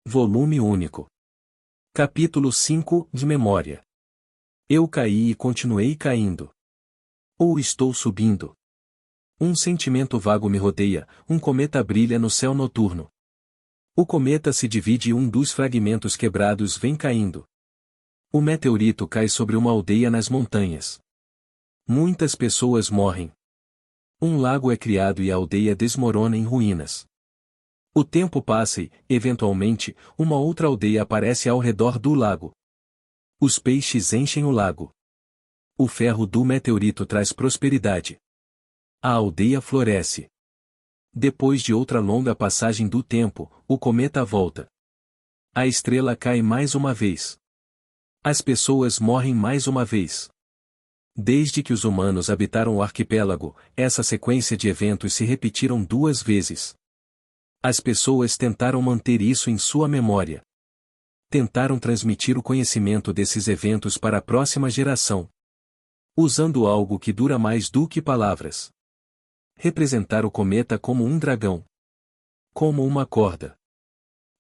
Volume único. Capítulo 5, de memória. Eu caí e continuei caindo. Ou estou subindo. Um sentimento vago me rodeia, um cometa brilha no céu noturno. O cometa se divide e um dos fragmentos quebrados vem caindo. O meteorito cai sobre uma aldeia nas montanhas. Muitas pessoas morrem. Um lago é criado e a aldeia desmorona em ruínas. O tempo passa e, eventualmente, uma outra aldeia aparece ao redor do lago. Os peixes enchem o lago. O ferro do meteorito traz prosperidade. A aldeia floresce. Depois de outra longa passagem do tempo, o cometa volta. A estrela cai mais uma vez. As pessoas morrem mais uma vez. Desde que os humanos habitaram o arquipélago, essa sequência de eventos se repetiram 2 vezes. As pessoas tentaram manter isso em sua memória. Tentaram transmitir o conhecimento desses eventos para a próxima geração. Usando algo que dura mais do que palavras. Representar o cometa como um dragão. Como uma corda.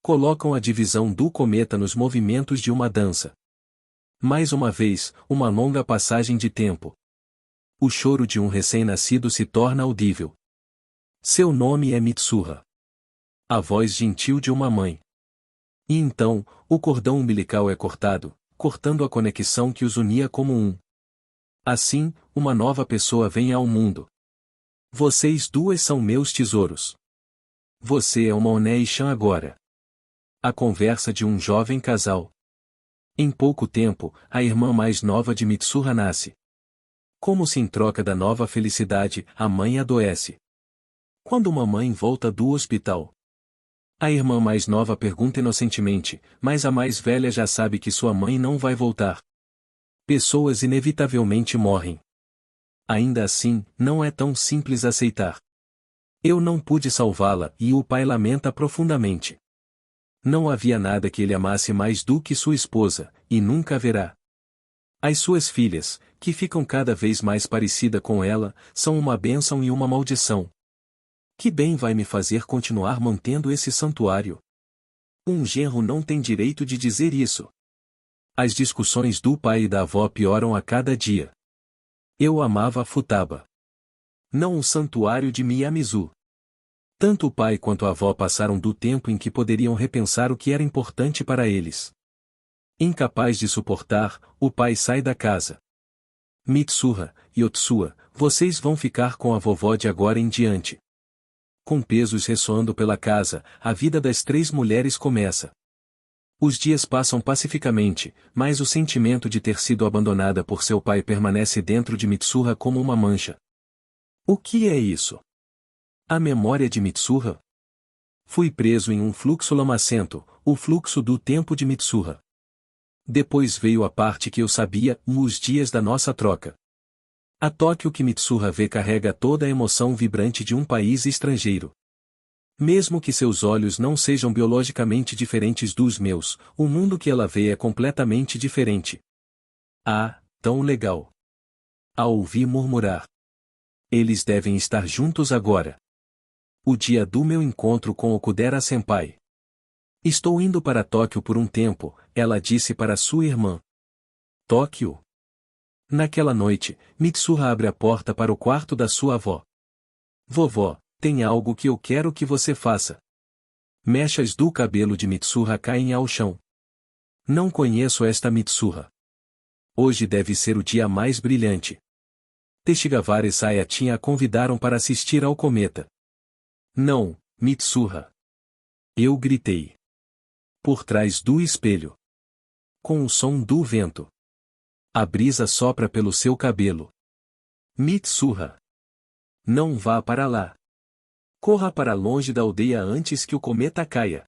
Colocam a divisão do cometa nos movimentos de uma dança. Mais uma vez, uma longa passagem de tempo. O choro de um recém-nascido se torna audível. Seu nome é Mitsuha. A voz gentil de uma mãe. E então, o cordão umbilical é cortado, cortando a conexão que os unia como um. Assim, uma nova pessoa vem ao mundo. Vocês duas são meus tesouros. Você é uma Onei-chan agora. A conversa de um jovem casal. Em pouco tempo, a irmã mais nova de Mitsuha nasce. Como se em troca da nova felicidade, a mãe adoece. Quando uma mãe volta do hospital, a irmã mais nova pergunta inocentemente, mas a mais velha já sabe que sua mãe não vai voltar. Pessoas inevitavelmente morrem. Ainda assim, não é tão simples aceitar. Eu não pude salvá-la, e o pai lamenta profundamente. Não havia nada que ele amasse mais do que sua esposa, e nunca haverá. As suas filhas, que ficam cada vez mais parecidas com ela, são uma bênção e uma maldição. Que bem vai me fazer continuar mantendo esse santuário? Um genro não tem direito de dizer isso. As discussões do pai e da avó pioram a cada dia. Eu amava a Futaba. Não o santuário de Miyamizu. Tanto o pai quanto a avó passaram do tempo em que poderiam repensar o que era importante para eles. Incapaz de suportar, o pai sai da casa. Mitsuha, Yotsuha, vocês vão ficar com a vovó de agora em diante. Com pesos ressoando pela casa, a vida das 3 mulheres começa. Os dias passam pacificamente, mas o sentimento de ter sido abandonada por seu pai permanece dentro de Mitsuha como uma mancha. O que é isso? A memória de Mitsuha? Fui preso em um fluxo lamacento, o fluxo do tempo de Mitsuha. Depois veio a parte que eu sabia, os dias da nossa troca. A Tóquio que Mitsuha vê carrega toda a emoção vibrante de um país estrangeiro. Mesmo que seus olhos não sejam biologicamente diferentes dos meus, o mundo que ela vê é completamente diferente. Ah, tão legal! A ouvi murmurar. Eles devem estar juntos agora. O dia do meu encontro com o Kudera-senpai. Estou indo para Tóquio por um tempo, ela disse para sua irmã. Tóquio? Naquela noite, Mitsuha abre a porta para o quarto da sua avó. Vovó, tem algo que eu quero que você faça. Mechas do cabelo de Mitsuha caem ao chão. Não conheço esta Mitsuha. Hoje deve ser o dia mais brilhante. Teshigawara e Sayatin a convidaram para assistir ao cometa. Não, Mitsuha. Eu gritei. Por trás do espelho. Com o som do vento. A brisa sopra pelo seu cabelo. Mitsuha. Não vá para lá. Corra para longe da aldeia antes que o cometa caia.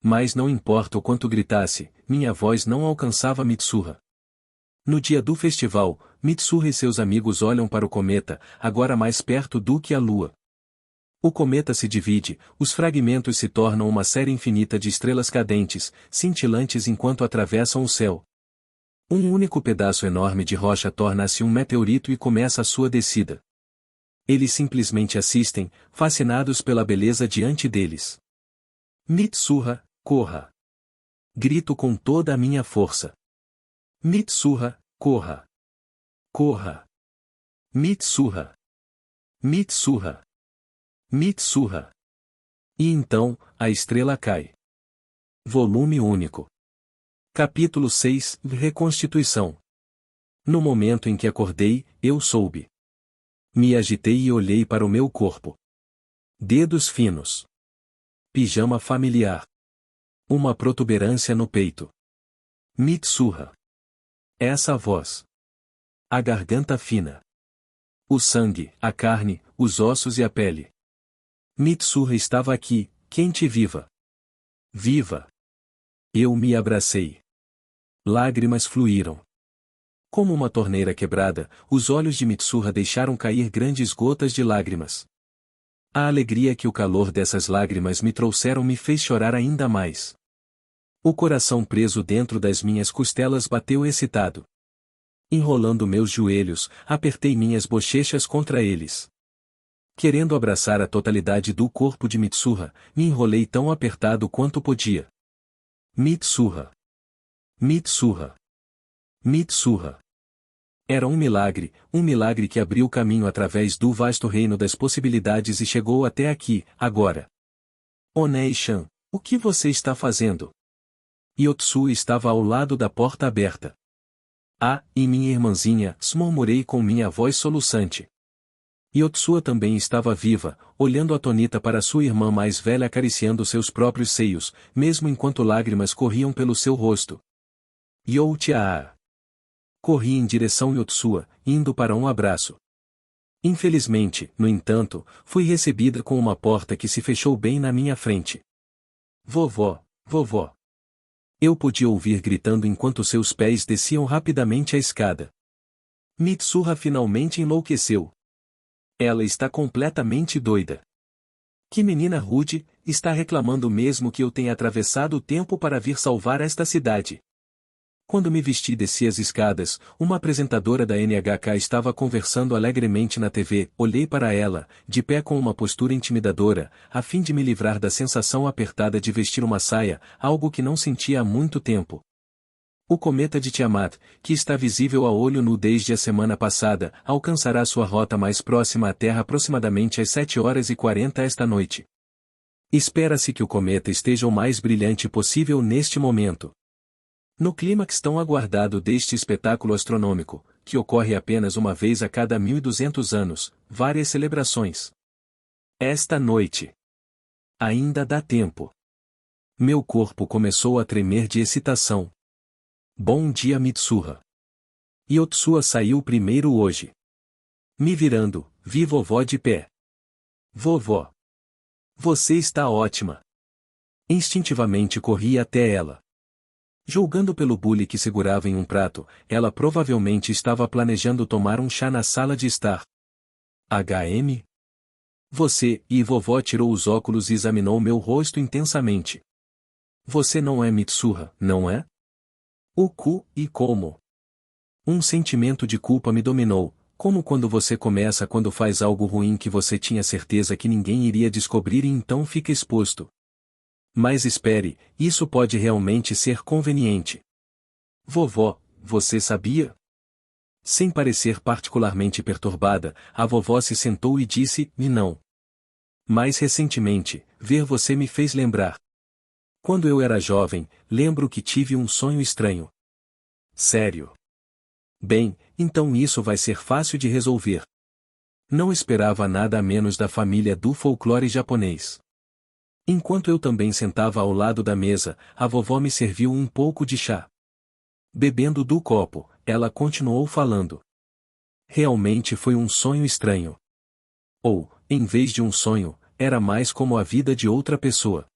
Mas não importa o quanto gritasse, minha voz não alcançava Mitsuha. No dia do festival, Mitsuha e seus amigos olham para o cometa, agora mais perto do que a lua. O cometa se divide, os fragmentos se tornam uma série infinita de estrelas cadentes, cintilantes enquanto atravessam o céu. Um único pedaço enorme de rocha torna-se um meteorito e começa a sua descida. Eles simplesmente assistem, fascinados pela beleza diante deles. Mitsuha, corra. Grito com toda a minha força. Mitsuha, corra. Corra. Mitsuha. Mitsuha. Mitsuha. E então, a estrela cai. Volume único. Capítulo 6, Reconstituição. No momento em que acordei, eu soube. Me agitei e olhei para o meu corpo. Dedos finos. Pijama familiar. Uma protuberância no peito. Mitsuha. Essa voz. A garganta fina. O sangue, a carne, os ossos e a pele. Mitsuha estava aqui, quente e viva. Viva. Eu me abracei. Lágrimas fluíram. Como uma torneira quebrada, os olhos de Mitsuha deixaram cair grandes gotas de lágrimas. A alegria que o calor dessas lágrimas me trouxeram me fez chorar ainda mais. O coração preso dentro das minhas costelas bateu excitado. Enrolando meus joelhos, apertei minhas bochechas contra eles. Querendo abraçar a totalidade do corpo de Mitsuha, me enrolei tão apertado quanto podia. Mitsuha. Mitsuha. Mitsuha. Era um milagre que abriu caminho através do vasto reino das possibilidades e chegou até aqui, agora. Onei-chan, o que você está fazendo? Yotsu estava ao lado da porta aberta. Ah, e minha irmãzinha, murmurei com minha voz soluçante. Yotsua também estava viva, olhando atonita para sua irmã mais velha acariciando seus próprios seios, mesmo enquanto lágrimas corriam pelo seu rosto. Youtia! Corri em direção a Yotsua, indo para um abraço. Infelizmente, no entanto, fui recebida com uma porta que se fechou bem na minha frente. Vovó, vovó. Eu podia ouvir gritando enquanto seus pés desciam rapidamente a escada. Mitsuha finalmente enlouqueceu. Ela está completamente doida. Que menina rude, está reclamando mesmo que eu tenha atravessado o tempo para vir salvar esta cidade. Quando me vesti e desci as escadas, uma apresentadora da NHK estava conversando alegremente na TV, olhei para ela, de pé com uma postura intimidadora, a fim de me livrar da sensação apertada de vestir uma saia, algo que não sentia há muito tempo. O cometa de Tiamat, que está visível a olho nu desde a semana passada, alcançará sua rota mais próxima à Terra aproximadamente às 7h40 esta noite. Espera-se que o cometa esteja o mais brilhante possível neste momento. No clímax tão aguardado deste espetáculo astronômico, que ocorre apenas uma vez a cada 1200 anos, várias celebrações. Esta noite. Ainda dá tempo. Meu corpo começou a tremer de excitação. Bom dia Mitsuha. Yotsua saiu primeiro hoje. Me virando, vi vovó de pé. Vovó. Você está ótima. Instintivamente corri até ela. Julgando pelo bule que segurava em um prato, ela provavelmente estava planejando tomar um chá na sala de estar. HM? Você, e vovó tirou os óculos e examinou meu rosto intensamente. Você não é Mitsuha, não é? O cu, e como? Um sentimento de culpa me dominou, como quando você começa quando faz algo ruim que você tinha certeza que ninguém iria descobrir e então fica exposto. Mas espere, isso pode realmente ser conveniente. Vovó, você sabia? Sem parecer particularmente perturbada, a vovó se sentou e disse, e não. Mais recentemente, ver você me fez lembrar. Quando eu era jovem, lembro que tive um sonho estranho. Sério? Bem, então isso vai ser fácil de resolver. Não esperava nada a menos da família do folclore japonês. Enquanto eu também sentava ao lado da mesa, a vovó me serviu um pouco de chá. Bebendo do copo, ela continuou falando. Realmente foi um sonho estranho. Ou, em vez de um sonho, era mais como a vida de outra pessoa.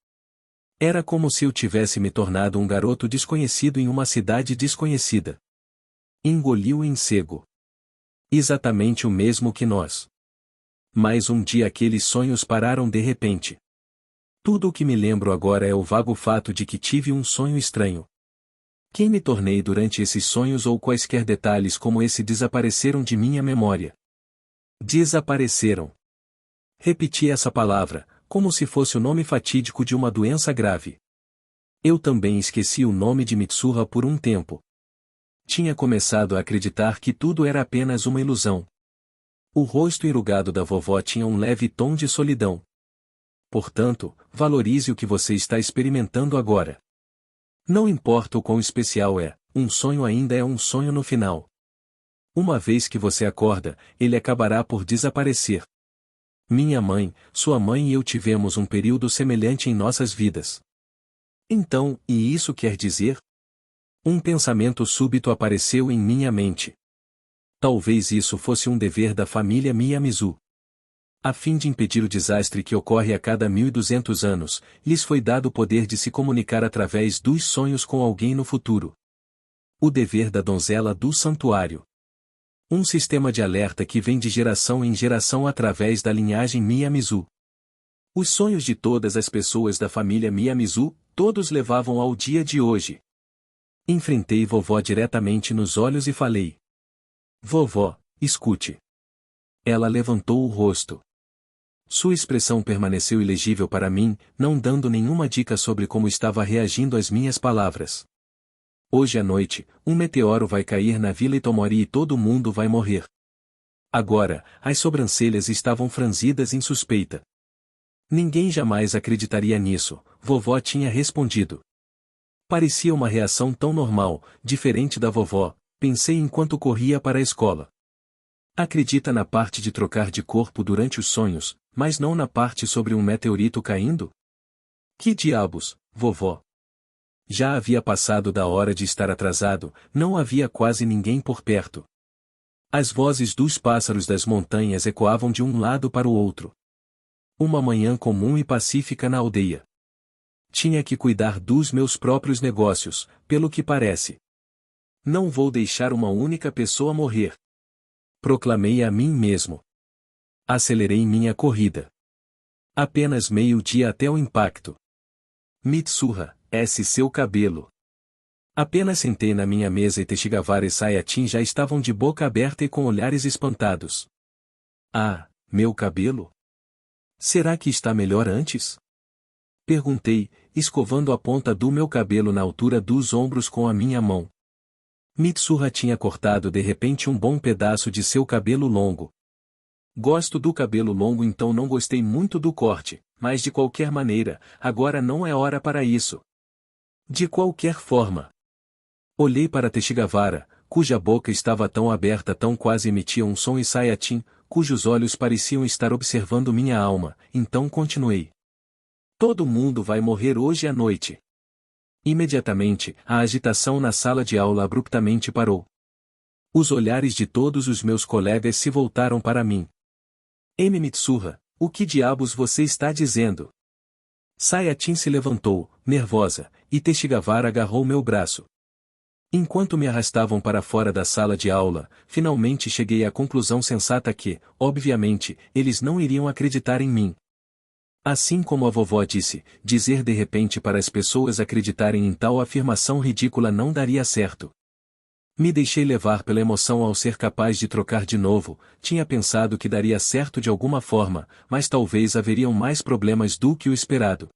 Era como se eu tivesse me tornado um garoto desconhecido em uma cidade desconhecida. Engoliu em seco. Exatamente o mesmo que nós. Mas um dia aqueles sonhos pararam de repente. Tudo o que me lembro agora é o vago fato de que tive um sonho estranho. Quem me tornei durante esses sonhos ou quaisquer detalhes como esse desapareceram de minha memória. Desapareceram. Repeti essa palavra, como se fosse o nome fatídico de uma doença grave. Eu também esqueci o nome de Mitsuha por um tempo. Tinha começado a acreditar que tudo era apenas uma ilusão. O rosto enrugado da vovó tinha um leve tom de solidão. Portanto, valorize o que você está experimentando agora. Não importa o quão especial é, um sonho ainda é um sonho no final. Uma vez que você acorda, ele acabará por desaparecer. Minha mãe, sua mãe e eu tivemos um período semelhante em nossas vidas. Então, e isso quer dizer? Um pensamento súbito apareceu em minha mente. Talvez isso fosse um dever da família Miyamizu. A fim de impedir o desastre que ocorre a cada 1200 anos, lhes foi dado o poder de se comunicar através dos sonhos com alguém no futuro. O dever da donzela do santuário. Um sistema de alerta que vem de geração em geração através da linhagem Miyamizu. Os sonhos de todas as pessoas da família Miyamizu, todos levavam ao dia de hoje. Enfrentei vovó diretamente nos olhos e falei: Vovó, escute. Ela levantou o rosto. Sua expressão permaneceu ilegível para mim, não dando nenhuma dica sobre como estava reagindo às minhas palavras. Hoje à noite, um meteoro vai cair na Vila Itomori e todo mundo vai morrer. Agora, as sobrancelhas estavam franzidas em suspeita. Ninguém jamais acreditaria nisso, vovó tinha respondido. Parecia uma reação tão normal, diferente da vovó, pensei enquanto corria para a escola. Acredita na parte de trocar de corpo durante os sonhos, mas não na parte sobre um meteorito caindo? Que diabos, vovó? Já havia passado da hora de estar atrasado, não havia quase ninguém por perto. As vozes dos pássaros das montanhas ecoavam de um lado para o outro. Uma manhã comum e pacífica na aldeia. Tinha que cuidar dos meus próprios negócios, pelo que parece. Não vou deixar uma única pessoa morrer. Proclamei a mim mesmo. Acelerei minha corrida. Apenas meio-dia até o impacto. Mitsuha, esse seu cabelo. Apenas sentei na minha mesa e Teshigawara e Sayatin já estavam de boca aberta e com olhares espantados. Ah, meu cabelo? Será que está melhor antes? Perguntei, escovando a ponta do meu cabelo na altura dos ombros com a minha mão. Mitsuha tinha cortado de repente um bom pedaço de seu cabelo longo. Gosto do cabelo longo, então não gostei muito do corte, mas de qualquer maneira, agora não é hora para isso. De qualquer forma. Olhei para Teshigawara, cuja boca estava tão aberta, tão quase emitia um som, e Sayatin, cujos olhos pareciam estar observando minha alma, então continuei. Todo mundo vai morrer hoje à noite. Imediatamente, a agitação na sala de aula abruptamente parou. Os olhares de todos os meus colegas se voltaram para mim. Mitsuha, o que diabos você está dizendo? Sayatin se levantou, nervosa, e Teshigawara agarrou meu braço. Enquanto me arrastavam para fora da sala de aula, finalmente cheguei à conclusão sensata que, obviamente, eles não iriam acreditar em mim. Assim como a vovó disse, dizer de repente para as pessoas acreditarem em tal afirmação ridícula não daria certo. Me deixei levar pela emoção ao ser capaz de trocar de novo, tinha pensado que daria certo de alguma forma, mas talvez haveriam mais problemas do que o esperado.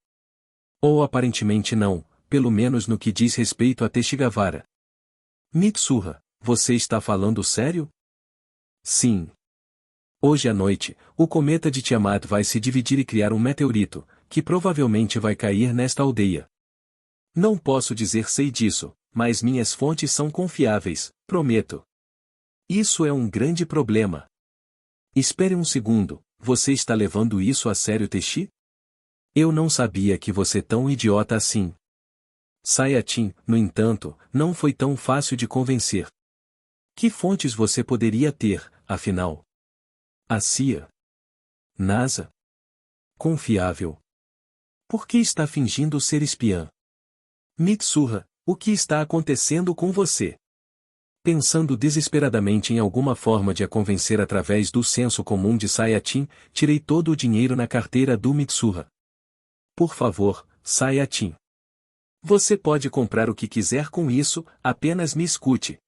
Ou aparentemente não, pelo menos no que diz respeito a Teshigawara. Mitsuha, você está falando sério? Sim. Hoje à noite, o cometa de Tiamat vai se dividir e criar um meteorito, que provavelmente vai cair nesta aldeia. Não posso dizer sei disso, mas minhas fontes são confiáveis, prometo. Isso é um grande problema. Espere um segundo, você está levando isso a sério, Teshi? Eu não sabia que você é tão idiota assim. Sayatin, no entanto, não foi tão fácil de convencer. Que fontes você poderia ter, afinal? A CIA? NASA? Confiável. Por que está fingindo ser espiã? Mitsuha, o que está acontecendo com você? Pensando desesperadamente em alguma forma de a convencer através do senso comum de Sayatin, tirei todo o dinheiro na carteira do Mitsuha. Por favor, Sayatin. Você pode comprar o que quiser com isso, apenas me escute.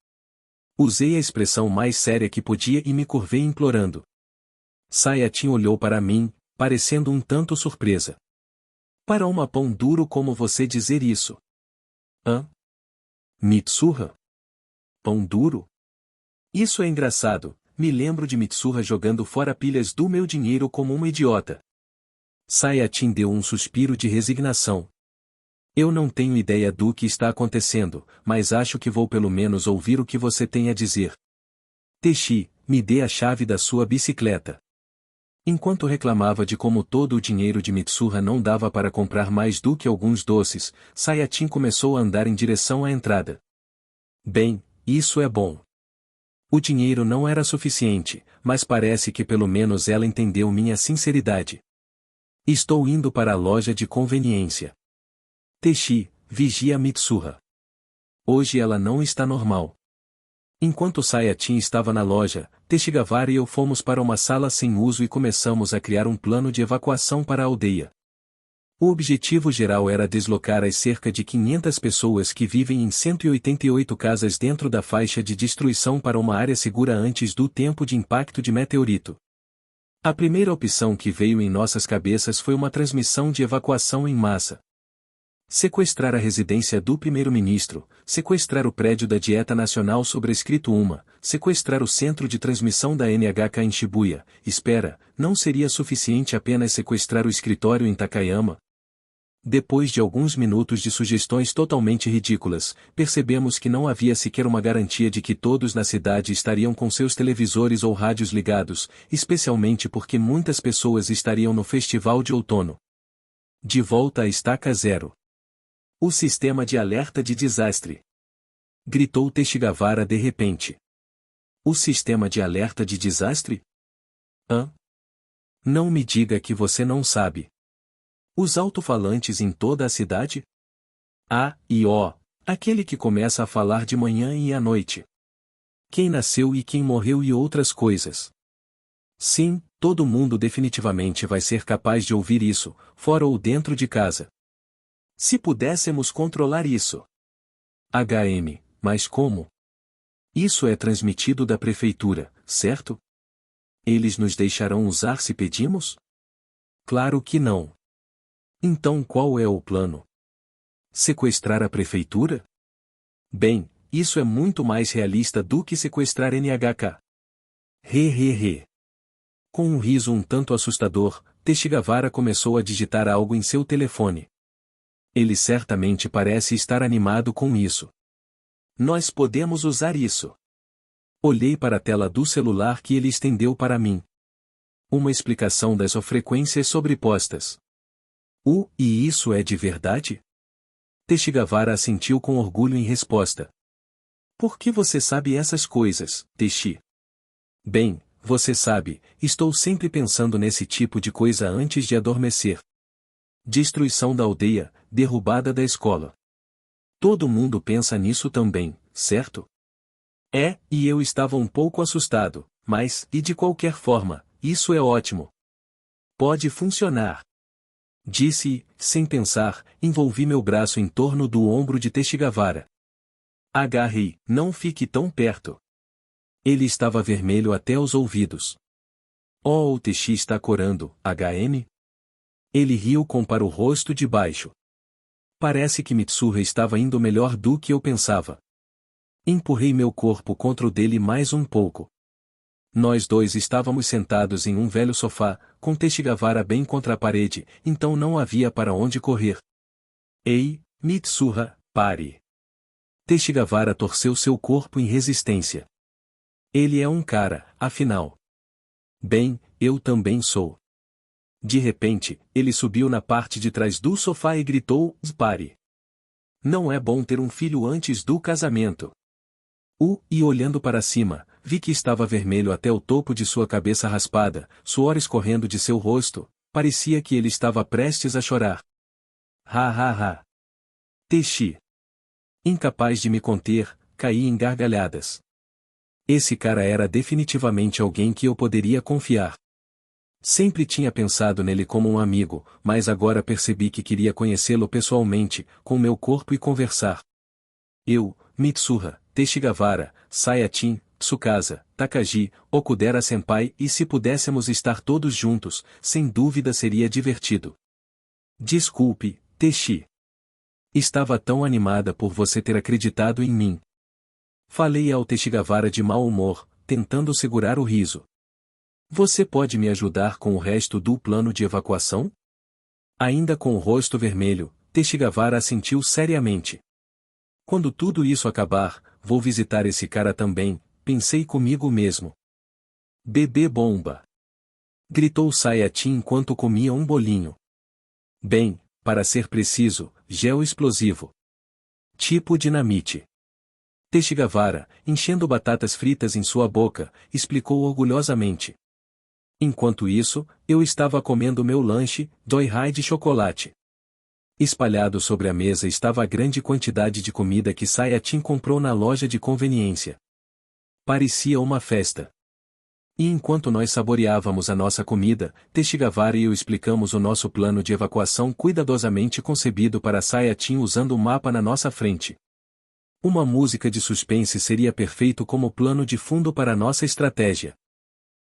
Usei a expressão mais séria que podia e me curvei implorando. Sayatin olhou para mim, parecendo um tanto surpresa. Para uma pão duro como você dizer isso? Hã? Mitsuha? Pão duro? Isso é engraçado, me lembro de Mitsuha jogando fora pilhas do meu dinheiro como uma idiota. Sayatin deu um suspiro de resignação. Eu não tenho ideia do que está acontecendo, mas acho que vou pelo menos ouvir o que você tem a dizer. Teixi, me dê a chave da sua bicicleta. Enquanto reclamava de como todo o dinheiro de Mitsuha não dava para comprar mais do que alguns doces, Sayatin começou a andar em direção à entrada. Bem, isso é bom. O dinheiro não era suficiente, mas parece que pelo menos ela entendeu minha sinceridade. Estou indo para a loja de conveniência. Teixi, vigia Mitsuha. Hoje ela não está normal. Enquanto Sayatin estava na loja, Teshigawara e eu fomos para uma sala sem uso e começamos a criar um plano de evacuação para a aldeia. O objetivo geral era deslocar as cerca de 500 pessoas que vivem em 188 casas dentro da faixa de destruição para uma área segura antes do tempo de impacto de meteorito. A primeira opção que veio em nossas cabeças foi uma transmissão de evacuação em massa. Sequestrar a residência do primeiro-ministro, sequestrar o prédio da Dieta Nacional sobrescrito sequestrar o centro de transmissão da NHK em Shibuya. Espera, não seria suficiente apenas sequestrar o escritório em Takayama? Depois de alguns minutos de sugestões totalmente ridículas, percebemos que não havia sequer uma garantia de que todos na cidade estariam com seus televisores ou rádios ligados, especialmente porque muitas pessoas estariam no festival de outono. De volta à estaca zero. O sistema de alerta de desastre. Gritou Teshigawara de repente. O sistema de alerta de desastre? Hã? Não me diga que você não sabe. Os alto-falantes em toda a cidade? Ah, e ó, aquele que começa a falar de manhã e à noite. Quem nasceu e quem morreu e outras coisas. Sim, todo mundo definitivamente vai ser capaz de ouvir isso, fora ou dentro de casa. Se pudéssemos controlar isso. Mas como? Isso é transmitido da prefeitura, certo? Eles nos deixarão usar se pedimos? Claro que não. Então qual é o plano? Sequestrar a prefeitura? Bem, isso é muito mais realista do que sequestrar NHK. He. Com um riso um tanto assustador, Teshigawara começou a digitar algo em seu telefone. Ele certamente parece estar animado com isso. Nós podemos usar isso. Olhei para a tela do celular que ele estendeu para mim. Uma explicação das frequências sobrepostas. E isso é de verdade? Teshigawara assentiu com orgulho em resposta. Por que você sabe essas coisas, Teshi? Bem, você sabe, estou sempre pensando nesse tipo de coisa antes de adormecer. Destruição da aldeia, derrubada da escola. Todo mundo pensa nisso também, certo? E eu estava um pouco assustado, mas, e de qualquer forma, isso é ótimo. Pode funcionar. Disse, sem pensar, envolvi meu braço em torno do ombro de Teshigawara. Agarre, não fique tão perto. Ele estava vermelho até os ouvidos. O Teshi está corando, Ele riu para o rosto de baixo. Parece que Mitsuha estava indo melhor do que eu pensava. Empurrei meu corpo contra o dele mais um pouco. Nós dois estávamos sentados em um velho sofá, com Teshigawara bem contra a parede, então não havia para onde correr. Ei, Mitsuha, pare. Teshigawara torceu seu corpo em resistência. Ele é um cara, afinal. Bem, eu também sou. De repente, ele subiu na parte de trás do sofá e gritou, pare. Não é bom ter um filho antes do casamento. E olhando para cima, vi que estava vermelho até o topo de sua cabeça raspada, suor escorrendo de seu rosto, parecia que ele estava prestes a chorar. Ha. Teshi. Incapaz de me conter, caí em gargalhadas. Esse cara era definitivamente alguém que eu poderia confiar. Sempre tinha pensado nele como um amigo, mas agora percebi que queria conhecê-lo pessoalmente, com meu corpo e conversar. Eu, Mitsuha, Teshigawara, Sayatin, Tsukasa, Takagi, Okudera-senpai e se pudéssemos estar todos juntos, sem dúvida seria divertido. Desculpe, Teshi. Estava tão animada por você ter acreditado em mim. Falei ao Teshigawara de mau humor, tentando segurar o riso. Você pode me ajudar com o resto do plano de evacuação? Ainda com o rosto vermelho, Teshigawara assentiu seriamente. Quando tudo isso acabar, vou visitar esse cara também, pensei comigo mesmo. Bebê bomba! Gritou Sayatin enquanto comia um bolinho. Bem, para ser preciso, gel explosivo. Tipo dinamite. Teshigawara, enchendo batatas fritas em sua boca, explicou orgulhosamente. Enquanto isso, eu estava comendo meu lanche, Doi-Hai de chocolate. Espalhado sobre a mesa estava a grande quantidade de comida que Sayatin comprou na loja de conveniência. Parecia uma festa. E enquanto nós saboreávamos a nossa comida, Teshigawara e eu explicamos o nosso plano de evacuação cuidadosamente concebido para Sayatin usando o mapa na nossa frente. Uma música de suspense seria perfeito como plano de fundo para nossa estratégia.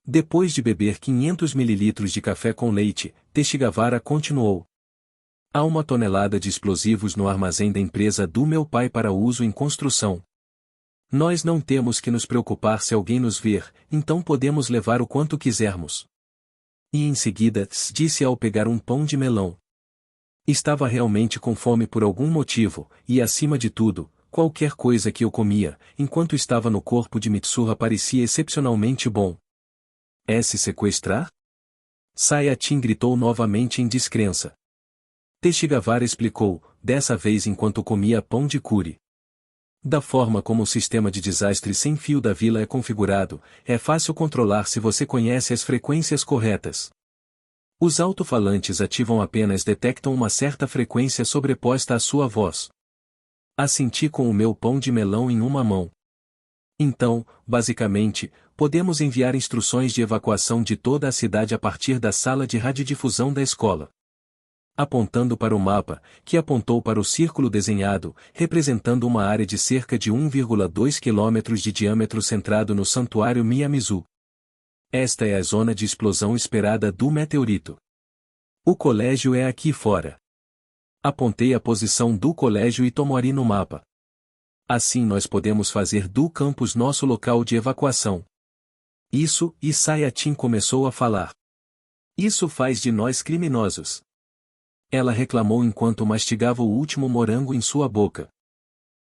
Depois de beber 500 ml de café com leite, Teshigawara continuou. Há 1 tonelada de explosivos no armazém da empresa do meu pai para uso em construção. Nós não temos que nos preocupar se alguém nos ver, então podemos levar o quanto quisermos. E em seguida, disse ao pegar um pão de melão. Estava realmente com fome por algum motivo, e acima de tudo, qualquer coisa que eu comia, enquanto estava no corpo de Mitsuha parecia excepcionalmente bom. Se sequestrar? Sayatin gritou novamente em descrença. Teshigawara explicou, dessa vez enquanto comia pão de curi. Da forma como o sistema de desastre sem fio da vila é configurado, é fácil controlar se você conhece as frequências corretas. Os alto-falantes ativam apenas detectam uma certa frequência sobreposta à sua voz. Assenti com o meu pão de melão em uma mão. Então, basicamente, podemos enviar instruções de evacuação de toda a cidade a partir da sala de radiodifusão da escola. Apontando para o mapa, que apontou para o círculo desenhado, representando uma área de cerca de 1,2 km de diâmetro centrado no Santuário Miyamizu. Esta é a zona de explosão esperada do meteorito. O colégio é aqui fora. Apontei a posição do colégio Itomori no mapa. Assim nós podemos fazer do campus nosso local de evacuação. Isso, e Sayatin começou a falar. Isso faz de nós criminosos. Ela reclamou enquanto mastigava o último morango em sua boca.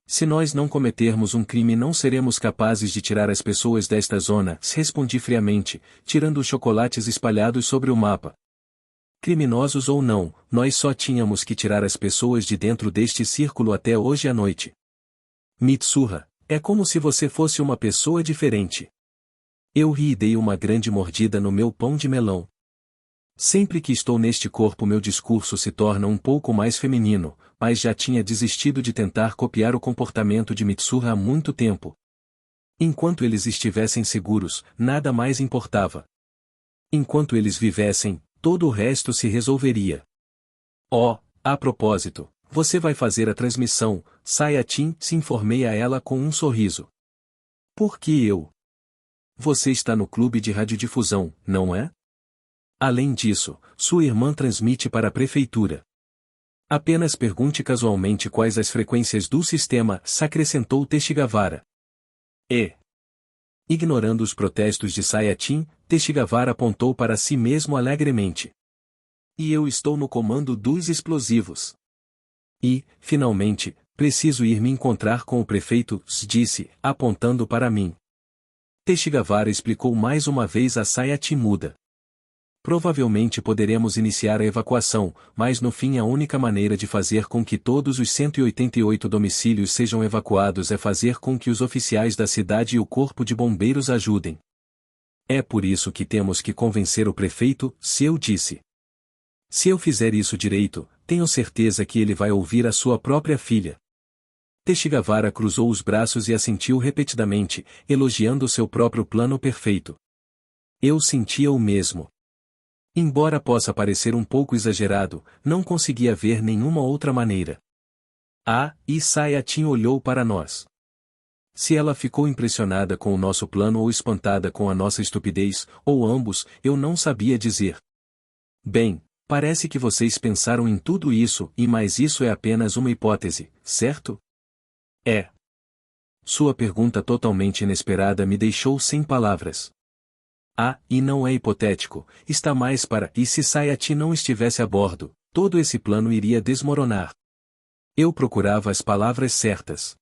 Se nós não cometermos um crime não seremos capazes de tirar as pessoas desta zona, respondi friamente, tirando os chocolates espalhados sobre o mapa. Criminosos ou não, nós só tínhamos que tirar as pessoas de dentro deste círculo até hoje à noite. Mitsuha, é como se você fosse uma pessoa diferente. Eu ri e dei uma grande mordida no meu pão de melão. Sempre que estou neste corpo meu discurso se torna um pouco mais feminino, mas já tinha desistido de tentar copiar o comportamento de Mitsuha há muito tempo. Enquanto eles estivessem seguros, nada mais importava. Enquanto eles vivessem, todo o resto se resolveria. A propósito, você vai fazer a transmissão, Sayatin, se informei a ela com um sorriso. Por que eu? Você está no clube de radiodifusão, não é? Além disso, sua irmã transmite para a prefeitura. Apenas pergunte casualmente quais as frequências do sistema, acrescentou Teshigawara. Ignorando os protestos de Sayatin, Teshigawara apontou para si mesmo alegremente. E eu estou no comando dos explosivos. E, finalmente, preciso ir me encontrar com o prefeito, disse, apontando para mim. Teshigawara explicou mais uma vez a Sayatin muda. Provavelmente poderemos iniciar a evacuação, mas no fim a única maneira de fazer com que todos os 188 domicílios sejam evacuados é fazer com que os oficiais da cidade e o corpo de bombeiros ajudem. É por isso que temos que convencer o prefeito, eu disse. Se eu fizer isso direito, tenho certeza que ele vai ouvir a sua própria filha. Teshigawara cruzou os braços e assentiu repetidamente, elogiando seu próprio plano perfeito. Eu sentia o mesmo. Embora possa parecer um pouco exagerado, não conseguia ver nenhuma outra maneira. E Sayatin olhou para nós. Se ela ficou impressionada com o nosso plano ou espantada com a nossa estupidez, ou ambos, eu não sabia dizer. Bem, Parece que vocês pensaram em tudo isso, mas isso é apenas uma hipótese, certo? É. Sua pergunta totalmente inesperada me deixou sem palavras. Ah, e não é hipotético, está mais para e se Sayati não estivesse a bordo, todo esse plano iria desmoronar. Eu procurava as palavras certas.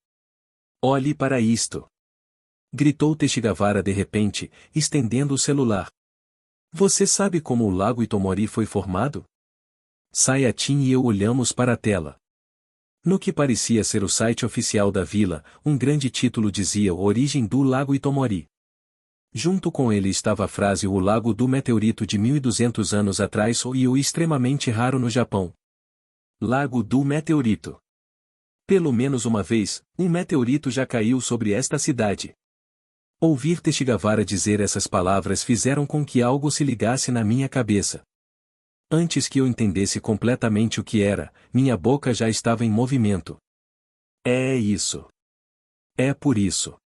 Olhe para isto! Gritou Teshigavara de repente, estendendo o celular. Você sabe como o lago Itomori foi formado? Sayatin e eu olhamos para a tela. No que parecia ser o site oficial da vila, um grande título dizia a origem do lago Itomori. Junto com ele estava a frase o lago do meteorito de 1200 anos atrás e o extremamente raro no Japão. Lago do meteorito. Pelo menos uma vez, um meteorito já caiu sobre esta cidade. Ouvir Teshigavara dizer essas palavras fizeram com que algo se ligasse na minha cabeça. Antes que eu entendesse completamente o que era, minha boca já estava em movimento. É isso. É por isso.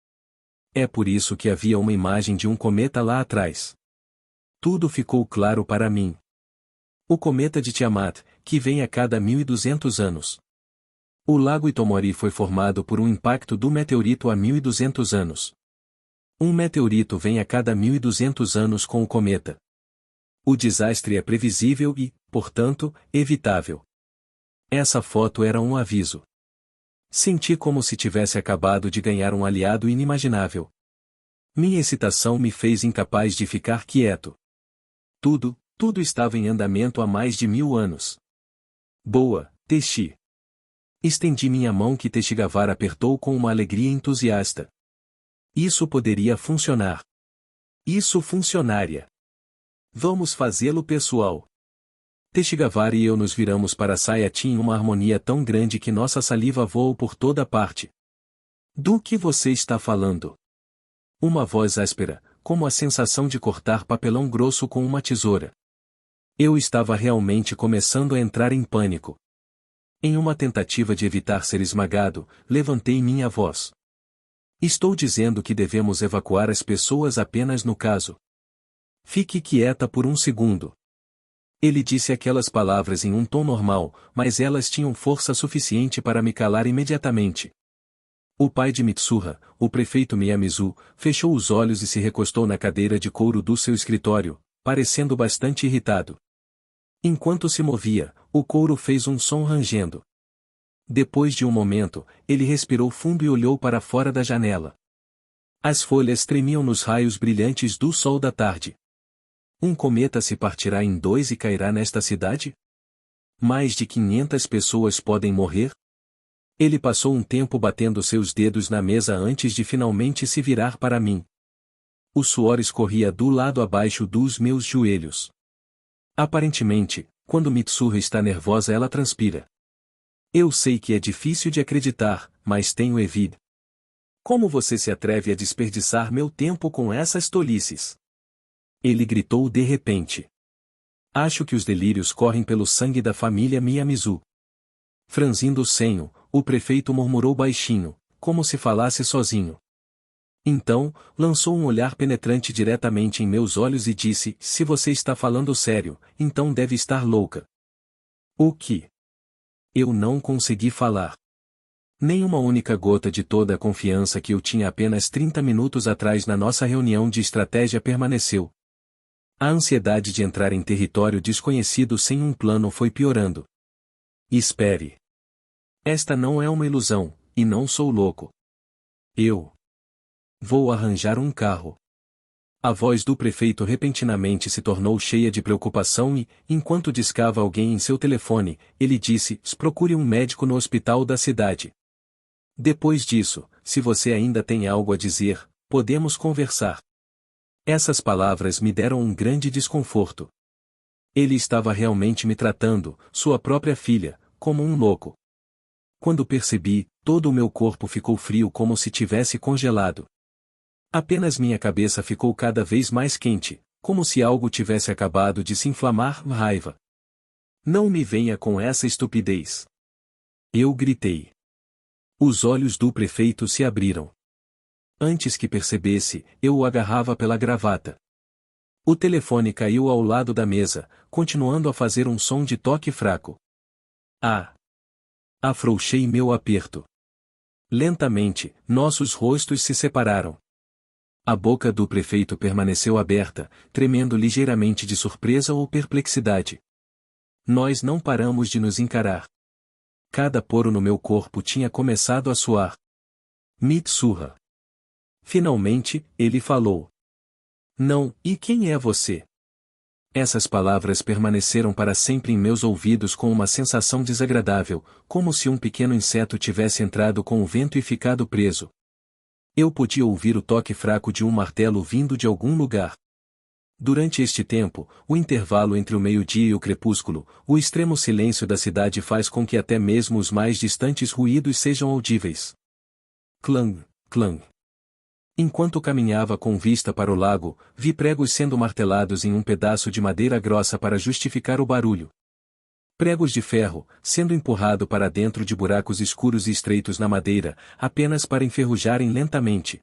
É por isso que havia uma imagem de um cometa lá atrás. Tudo ficou claro para mim. O cometa de Tiamat, que vem a cada 1200 anos. O lago Itomori foi formado por um impacto do meteorito há 1200 anos. Um meteorito vem a cada 1200 anos com o cometa. O desastre é previsível e, portanto, evitável. Essa foto era um aviso. Senti como se tivesse acabado de ganhar um aliado inimaginável. Minha excitação me fez incapaz de ficar quieto. Tudo estava em andamento há mais de 1000 anos. Boa, Teshi. Estendi minha mão que Teshigavara apertou com uma alegria entusiasta. Isso poderia funcionar. Isso funcionaria. Vamos fazê-lo, pessoal. Teshigavara e eu nos viramos para Sayatin em uma harmonia tão grande que nossa saliva voou por toda parte. Do que você está falando? Uma voz áspera, como a sensação de cortar papelão grosso com uma tesoura. Eu estava realmente começando a entrar em pânico. Em uma tentativa de evitar ser esmagado, levantei minha voz. Estou dizendo que devemos evacuar as pessoas apenas no caso. Fique quieta por um segundo. Ele disse aquelas palavras em um tom normal, mas elas tinham força suficiente para me calar imediatamente. O pai de Mitsuha, o prefeito Miyamizu, fechou os olhos e se recostou na cadeira de couro do seu escritório, parecendo bastante irritado. Enquanto se movia, o couro fez um som rangendo. Depois de um momento, ele respirou fundo e olhou para fora da janela. As folhas tremiam nos raios brilhantes do sol da tarde. Um cometa se partirá em dois e cairá nesta cidade? Mais de 500 pessoas podem morrer? Ele passou um tempo batendo seus dedos na mesa antes de finalmente se virar para mim. O suor escorria do lado abaixo dos meus joelhos. Aparentemente, quando Mitsuha está nervosa ela transpira. Eu sei que é difícil de acreditar, mas tenho Evid. Como você se atreve a desperdiçar meu tempo com essas tolices? Ele gritou de repente. Acho que os delírios correm pelo sangue da família Miyamizu. Franzindo o senho, o prefeito murmurou baixinho, como se falasse sozinho. Então, lançou um olhar penetrante diretamente em meus olhos e disse, se você está falando sério, então deve estar louca. O que? Eu não consegui falar. Nem uma única gota de toda a confiança que eu tinha apenas 30 minutos atrás na nossa reunião de estratégia permaneceu. A ansiedade de entrar em território desconhecido sem um plano foi piorando. Espere. Esta não é uma ilusão, e não sou louco. Eu vou arranjar um carro. A voz do prefeito repentinamente se tornou cheia de preocupação e, enquanto discava alguém em seu telefone, ele disse, procure um médico no hospital da cidade. Depois disso, se você ainda tem algo a dizer, podemos conversar. Essas palavras me deram um grande desconforto. Ele estava realmente me tratando, sua própria filha, como um louco. Quando percebi, todo o meu corpo ficou frio como se tivesse congelado. Apenas minha cabeça ficou cada vez mais quente, como se algo tivesse acabado de se inflamar, raiva. Não me venha com essa estupidez. Eu gritei. Os olhos do prefeito se abriram. Antes que percebesse, eu o agarrava pela gravata. O telefone caiu ao lado da mesa, continuando a fazer um som de toque fraco. Ah! Afrouxei meu aperto. Lentamente, nossos rostos se separaram. A boca do prefeito permaneceu aberta, tremendo ligeiramente de surpresa ou perplexidade. Nós não paramos de nos encarar. Cada poro no meu corpo tinha começado a suar. Mitsuha. Finalmente, ele falou. Não, e quem é você? Essas palavras permaneceram para sempre em meus ouvidos com uma sensação desagradável, como se um pequeno inseto tivesse entrado com o vento e ficado preso. Eu podia ouvir o toque fraco de um martelo vindo de algum lugar. Durante este tempo, o intervalo entre o meio-dia e o crepúsculo, o extremo silêncio da cidade faz com que até mesmo os mais distantes ruídos sejam audíveis. Clang, clang. Enquanto caminhava com vista para o lago, vi pregos sendo martelados em um pedaço de madeira grossa para justificar o barulho. Pregos de ferro, sendo empurrado para dentro de buracos escuros e estreitos na madeira, apenas para enferrujarem lentamente.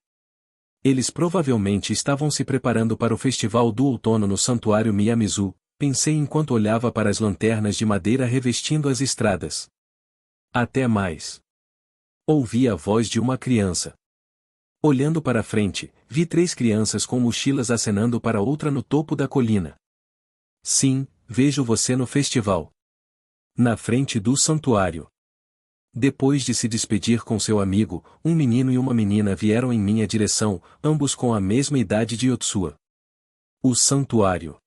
Eles provavelmente estavam se preparando para o festival do outono no santuário Miyamizu, pensei enquanto olhava para as lanternas de madeira revestindo as estradas. Até mais. Ouvi a voz de uma criança. Olhando para frente, vi 3 crianças com mochilas acenando para outra no topo da colina. Sim, vejo você no festival. Na frente do santuário. Depois de se despedir com seu amigo, um menino e uma menina vieram em minha direção, ambos com a mesma idade de Yotsuya. O santuário.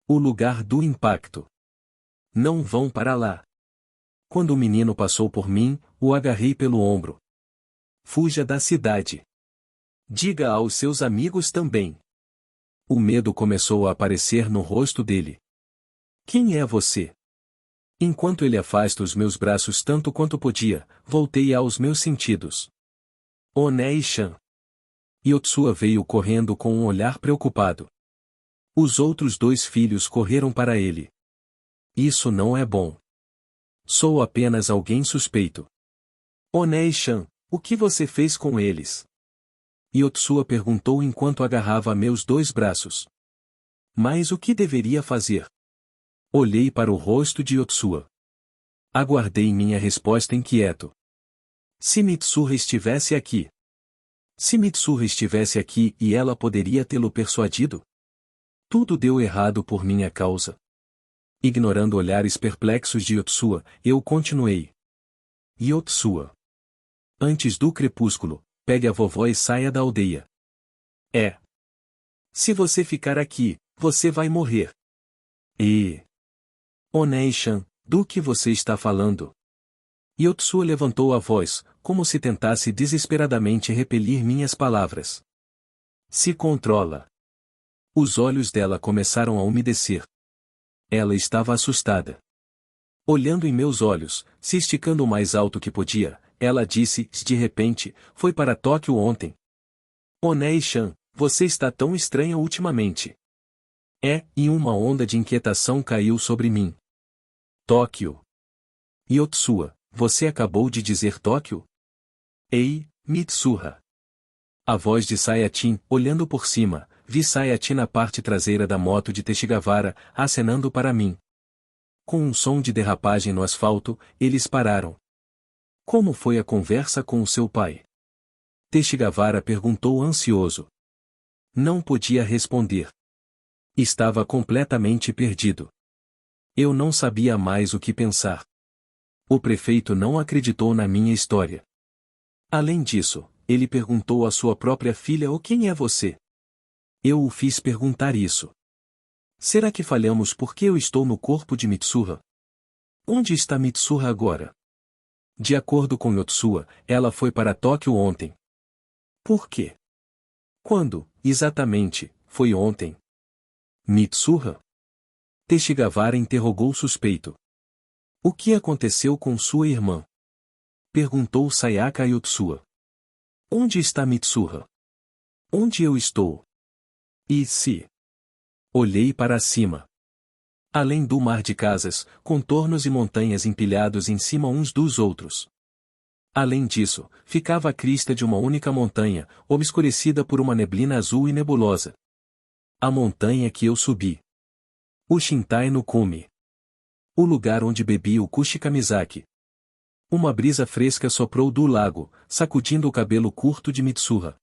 O lugar do impacto. Não vão para lá. Quando o menino passou por mim, o agarrei pelo ombro. Fuja da cidade. Diga aos seus amigos também. O medo começou a aparecer no rosto dele. Quem é você? Enquanto ele afasta os meus braços tanto quanto podia, voltei aos meus sentidos. Onei-chan. Yotsuya veio correndo com um olhar preocupado. Os outros 2 filhos correram para ele. Isso não é bom. Sou apenas alguém suspeito. Onei-chan, o que você fez com eles? Yotsuya perguntou enquanto agarrava meus 2 braços. Mas o que deveria fazer? Olhei para o rosto de Yotsuya. Aguardei minha resposta inquieto. Se Mitsuha estivesse aqui. Se Mitsuha estivesse aqui e ela poderia tê-lo persuadido? Tudo deu errado por minha causa. Ignorando olhares perplexos de Yotsuya, eu continuei. Yotsuya. Antes do crepúsculo, pegue a vovó e saia da aldeia. É. Se você ficar aqui, você vai morrer. E... Onei-chan, do que você está falando? Yotsuya levantou a voz, como se tentasse desesperadamente repelir minhas palavras. Se controla. Os olhos dela começaram a umedecer. Ela estava assustada. Olhando em meus olhos, se esticando o mais alto que podia, ela disse, de repente, foi para Tóquio ontem. Onei-chan, você está tão estranha ultimamente. E uma onda de inquietação caiu sobre mim. Tóquio. Yotsuya, você acabou de dizer Tóquio? Ei, Mitsuha. A voz de Sayatin, olhando por cima, vi Sayatin na parte traseira da moto de Teshigawara, acenando para mim. Com um som de derrapagem no asfalto, eles pararam. Como foi a conversa com o seu pai? Teshigawara perguntou ansioso. Não podia responder. Estava completamente perdido. Eu não sabia mais o que pensar. O prefeito não acreditou na minha história. Além disso, ele perguntou à sua própria filha: quem é você? Eu o fiz perguntar isso. Será que falhamos porque eu estou no corpo de Mitsuha? Onde está Mitsuha agora? De acordo com Yotsuya, ela foi para Tóquio ontem. Por quê? Quando, exatamente, foi ontem? Mitsuha? Teshigawara interrogou suspeito. O que aconteceu com sua irmã? Perguntou Sayaka a Yotsuya. Onde está Mitsuha? Onde eu estou? E se? Olhei para cima. Além do mar de casas, contornos e montanhas empilhados em cima uns dos outros. Além disso, ficava a crista de uma única montanha, obscurecida por uma neblina azul e nebulosa. A montanha que eu subi. O Shintai no Kumi. O lugar onde bebi o Kushikamizaki. Uma brisa fresca soprou do lago, sacudindo o cabelo curto de Mitsuha.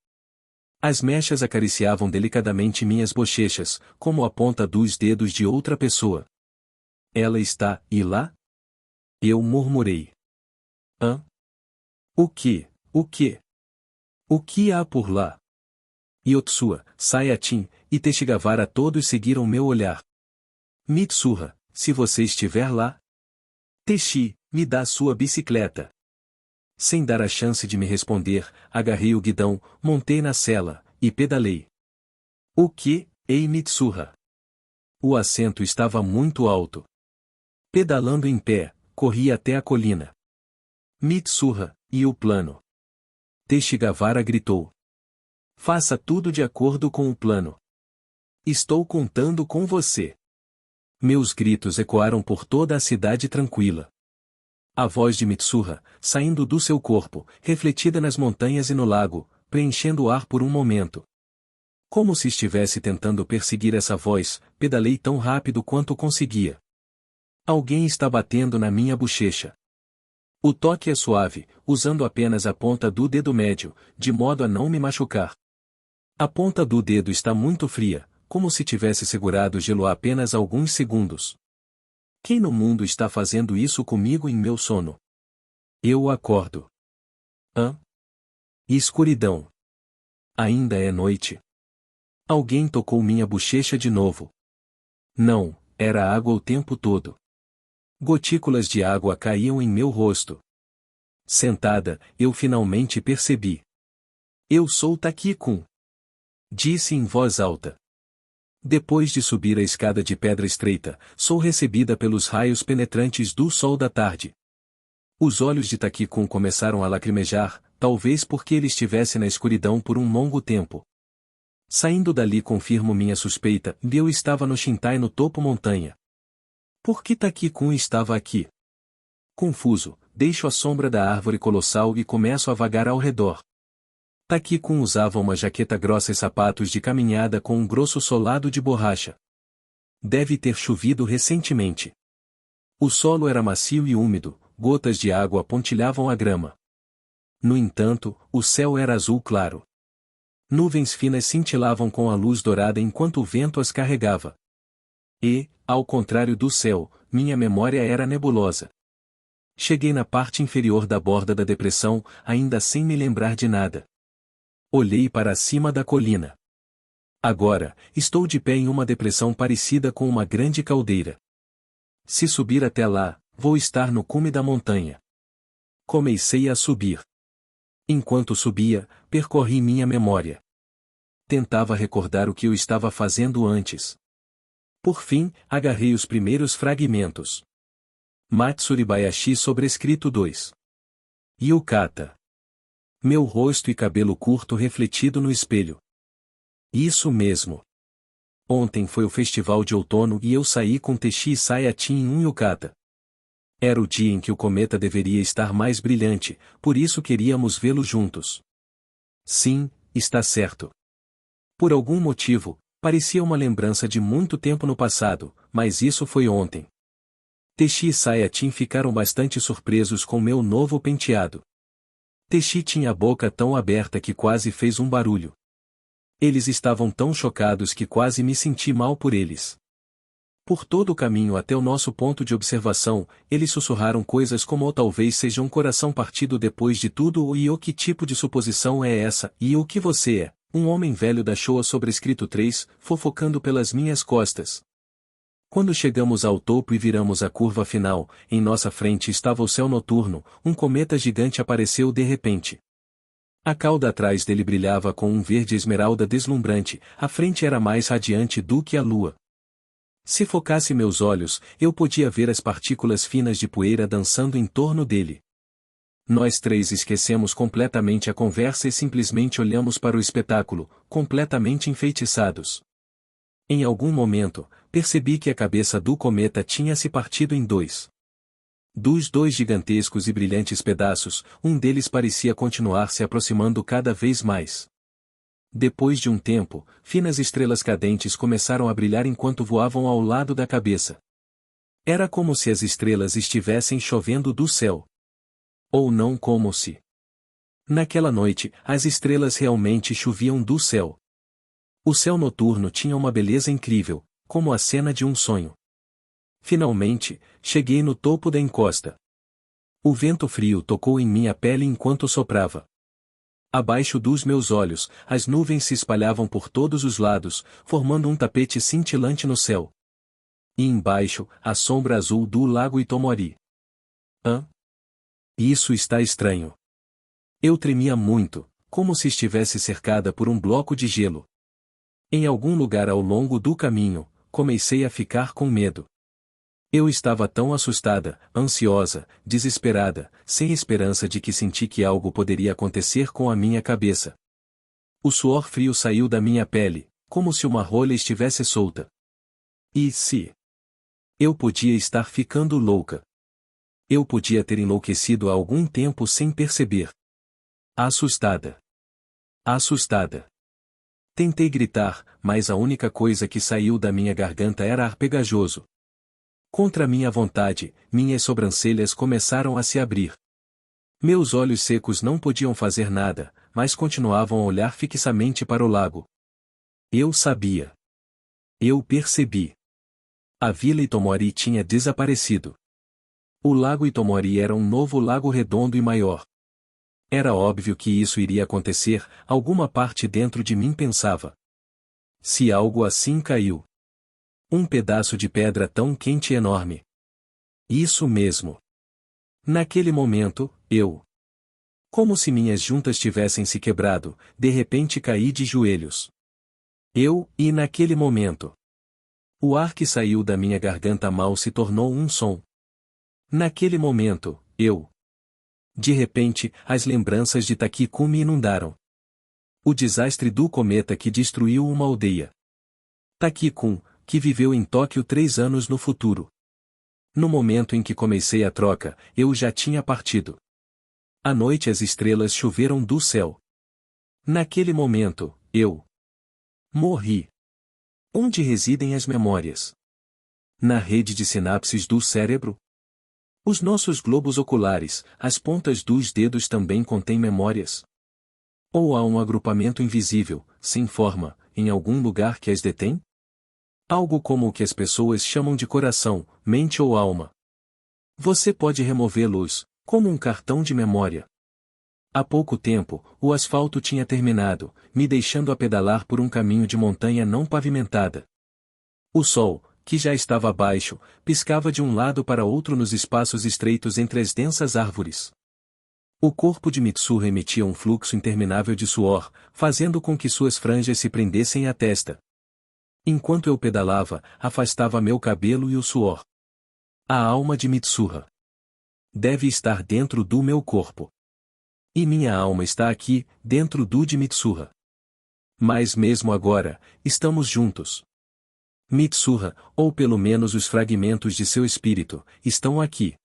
As mechas acariciavam delicadamente minhas bochechas, como a ponta dos dedos de outra pessoa. Ela está, e lá? Eu murmurei. Hã? O que? O que? O que há por lá? Yotsuya, Sayatin, e Teshigawara todos seguiram meu olhar. Mitsuha, se você estiver lá. Teshi, me dá sua bicicleta. Sem dar a chance de me responder, agarrei o guidão, montei na sela, e pedalei. O que, ei Mitsuha? O assento estava muito alto. Pedalando em pé, corri até a colina. Mitsuha, e o plano? Teshigawara gritou. Faça tudo de acordo com o plano. Estou contando com você. Meus gritos ecoaram por toda a cidade tranquila. A voz de Mitsuha, saindo do seu corpo, refletida nas montanhas e no lago, preenchendo o ar por um momento. Como se estivesse tentando perseguir essa voz, pedalei tão rápido quanto conseguia. Alguém está batendo na minha bochecha. O toque é suave, usando apenas a ponta do dedo médio, de modo a não me machucar. A ponta do dedo está muito fria, como se tivesse segurado gelo há apenas alguns segundos. Quem no mundo está fazendo isso comigo em meu sono? Eu acordo. Hã? Escuridão. Ainda é noite. Alguém tocou minha bochecha de novo. Não, era água o tempo todo. Gotículas de água caíam em meu rosto. Sentada, eu finalmente percebi. Eu sou Taki-kun. Disse em voz alta. Depois de subir a escada de pedra estreita, sou recebida pelos raios penetrantes do sol da tarde. Os olhos de Taki-kun começaram a lacrimejar, talvez porque ele estivesse na escuridão por um longo tempo. Saindo dali confirmo minha suspeita, eu estava no Shintai no topo montanha. Por que Taki-kun estava aqui? Confuso, deixo a sombra da árvore colossal e começo a vagar ao redor. Taki-kun usava uma jaqueta grossa e sapatos de caminhada com um grosso solado de borracha. Deve ter chovido recentemente. O solo era macio e úmido, gotas de água pontilhavam a grama. No entanto, o céu era azul claro. Nuvens finas cintilavam com a luz dourada enquanto o vento as carregava. E, ao contrário do céu, minha memória era nebulosa. Cheguei na parte inferior da borda da depressão, ainda sem me lembrar de nada. Olhei para cima da colina. Agora, estou de pé em uma depressão parecida com uma grande caldeira. Se subir até lá, vou estar no cume da montanha. Comecei a subir. Enquanto subia, percorri minha memória. Tentava recordar o que eu estava fazendo antes. Por fim, agarrei os primeiros fragmentos. Matsuribayashi sobrescrito 2. Yukata. Meu rosto e cabelo curto refletido no espelho. Isso mesmo. Ontem foi o festival de outono e eu saí com Teshi e Sayatin em um yukata. Era o dia em que o cometa deveria estar mais brilhante, por isso queríamos vê-lo juntos. Sim, está certo. Por algum motivo, parecia uma lembrança de muito tempo no passado, mas isso foi ontem. Teshi e Sayatin ficaram bastante surpresos com meu novo penteado. Teshi tinha a boca tão aberta que quase fez um barulho. Eles estavam tão chocados que quase me senti mal por eles. Por todo o caminho até o nosso ponto de observação, eles sussurraram coisas como ou talvez seja um coração partido depois de tudo e o que tipo de suposição é essa, e o que você é, um homem velho da Showa sobrescrito 3, fofocando pelas minhas costas. Quando chegamos ao topo e viramos a curva final, em nossa frente estava o céu noturno, um cometa gigante apareceu de repente. A cauda atrás dele brilhava com um verde esmeralda deslumbrante, a frente era mais radiante do que a lua. Se focasse meus olhos, eu podia ver as partículas finas de poeira dançando em torno dele. Nós três esquecemos completamente a conversa e simplesmente olhamos para o espetáculo, completamente enfeitiçados. Em algum momento, percebi que a cabeça do cometa tinha se partido em dois. Dos dois gigantescos e brilhantes pedaços, um deles parecia continuar se aproximando cada vez mais. Depois de um tempo, finas estrelas cadentes começaram a brilhar enquanto voavam ao lado da cabeça. Era como se as estrelas estivessem chovendo do céu. Ou não como se. Naquela noite, as estrelas realmente choviam do céu. O céu noturno tinha uma beleza incrível, como a cena de um sonho. Finalmente, cheguei no topo da encosta. O vento frio tocou em minha pele enquanto soprava. Abaixo dos meus olhos, as nuvens se espalhavam por todos os lados, formando um tapete cintilante no céu. E embaixo, a sombra azul do lago Itomori. Isso está estranho. Eu tremia muito, como se estivesse cercada por um bloco de gelo. Em algum lugar ao longo do caminho, comecei a ficar com medo. Eu estava tão assustada, ansiosa, desesperada, sem esperança de que senti que algo poderia acontecer com a minha cabeça. O suor frio saiu da minha pele, como se uma rolha estivesse solta. E se? Eu podia estar ficando louca. Eu podia ter enlouquecido há algum tempo sem perceber. Assustada. Assustada. Tentei gritar, mas a única coisa que saiu da minha garganta era ar pegajoso. Contra minha vontade, minhas sobrancelhas começaram a se abrir. Meus olhos secos não podiam fazer nada, mas continuavam a olhar fixamente para o lago. Eu sabia. Eu percebi. A vila Itomori tinha desaparecido. O lago Itomori era um novo lago redondo e maior. Era óbvio que isso iria acontecer, alguma parte dentro de mim pensava. Se algo assim caiu. Um pedaço de pedra tão quente e enorme. Isso mesmo. Naquele momento, eu. Como se minhas juntas tivessem se quebrado, de repente caí de joelhos. E naquele momento. O ar que saiu da minha garganta mal se tornou um som. Naquele momento, eu. De repente, as lembranças de Takiko me inundaram. O desastre do cometa que destruiu uma aldeia. Takiko, que viveu em Tóquio 3 anos no futuro. No momento em que comecei a troca, eu já tinha partido. À noite as estrelas choveram do céu. Naquele momento, eu. Morri. Onde residem as memórias? Na rede de sinapses do cérebro? Os nossos globos oculares, as pontas dos dedos também contêm memórias? Ou há um agrupamento invisível, sem forma, em algum lugar que as detém? Algo como o que as pessoas chamam de coração, mente ou alma. Você pode removê-los, como um cartão de memória. Há pouco tempo, o asfalto tinha terminado, me deixando a pedalar por um caminho de montanha não pavimentada. O sol, que já estava baixo, piscava de um lado para outro nos espaços estreitos entre as densas árvores. O corpo de Mitsuha emitia um fluxo interminável de suor, fazendo com que suas franjas se prendessem à testa. Enquanto eu pedalava, afastava meu cabelo e o suor. A alma de Mitsuha deve estar dentro do meu corpo. E minha alma está aqui, dentro do de Mitsuha. Mas mesmo agora, estamos juntos. Mitsuha, ou pelo menos os fragmentos de seu espírito, estão aqui.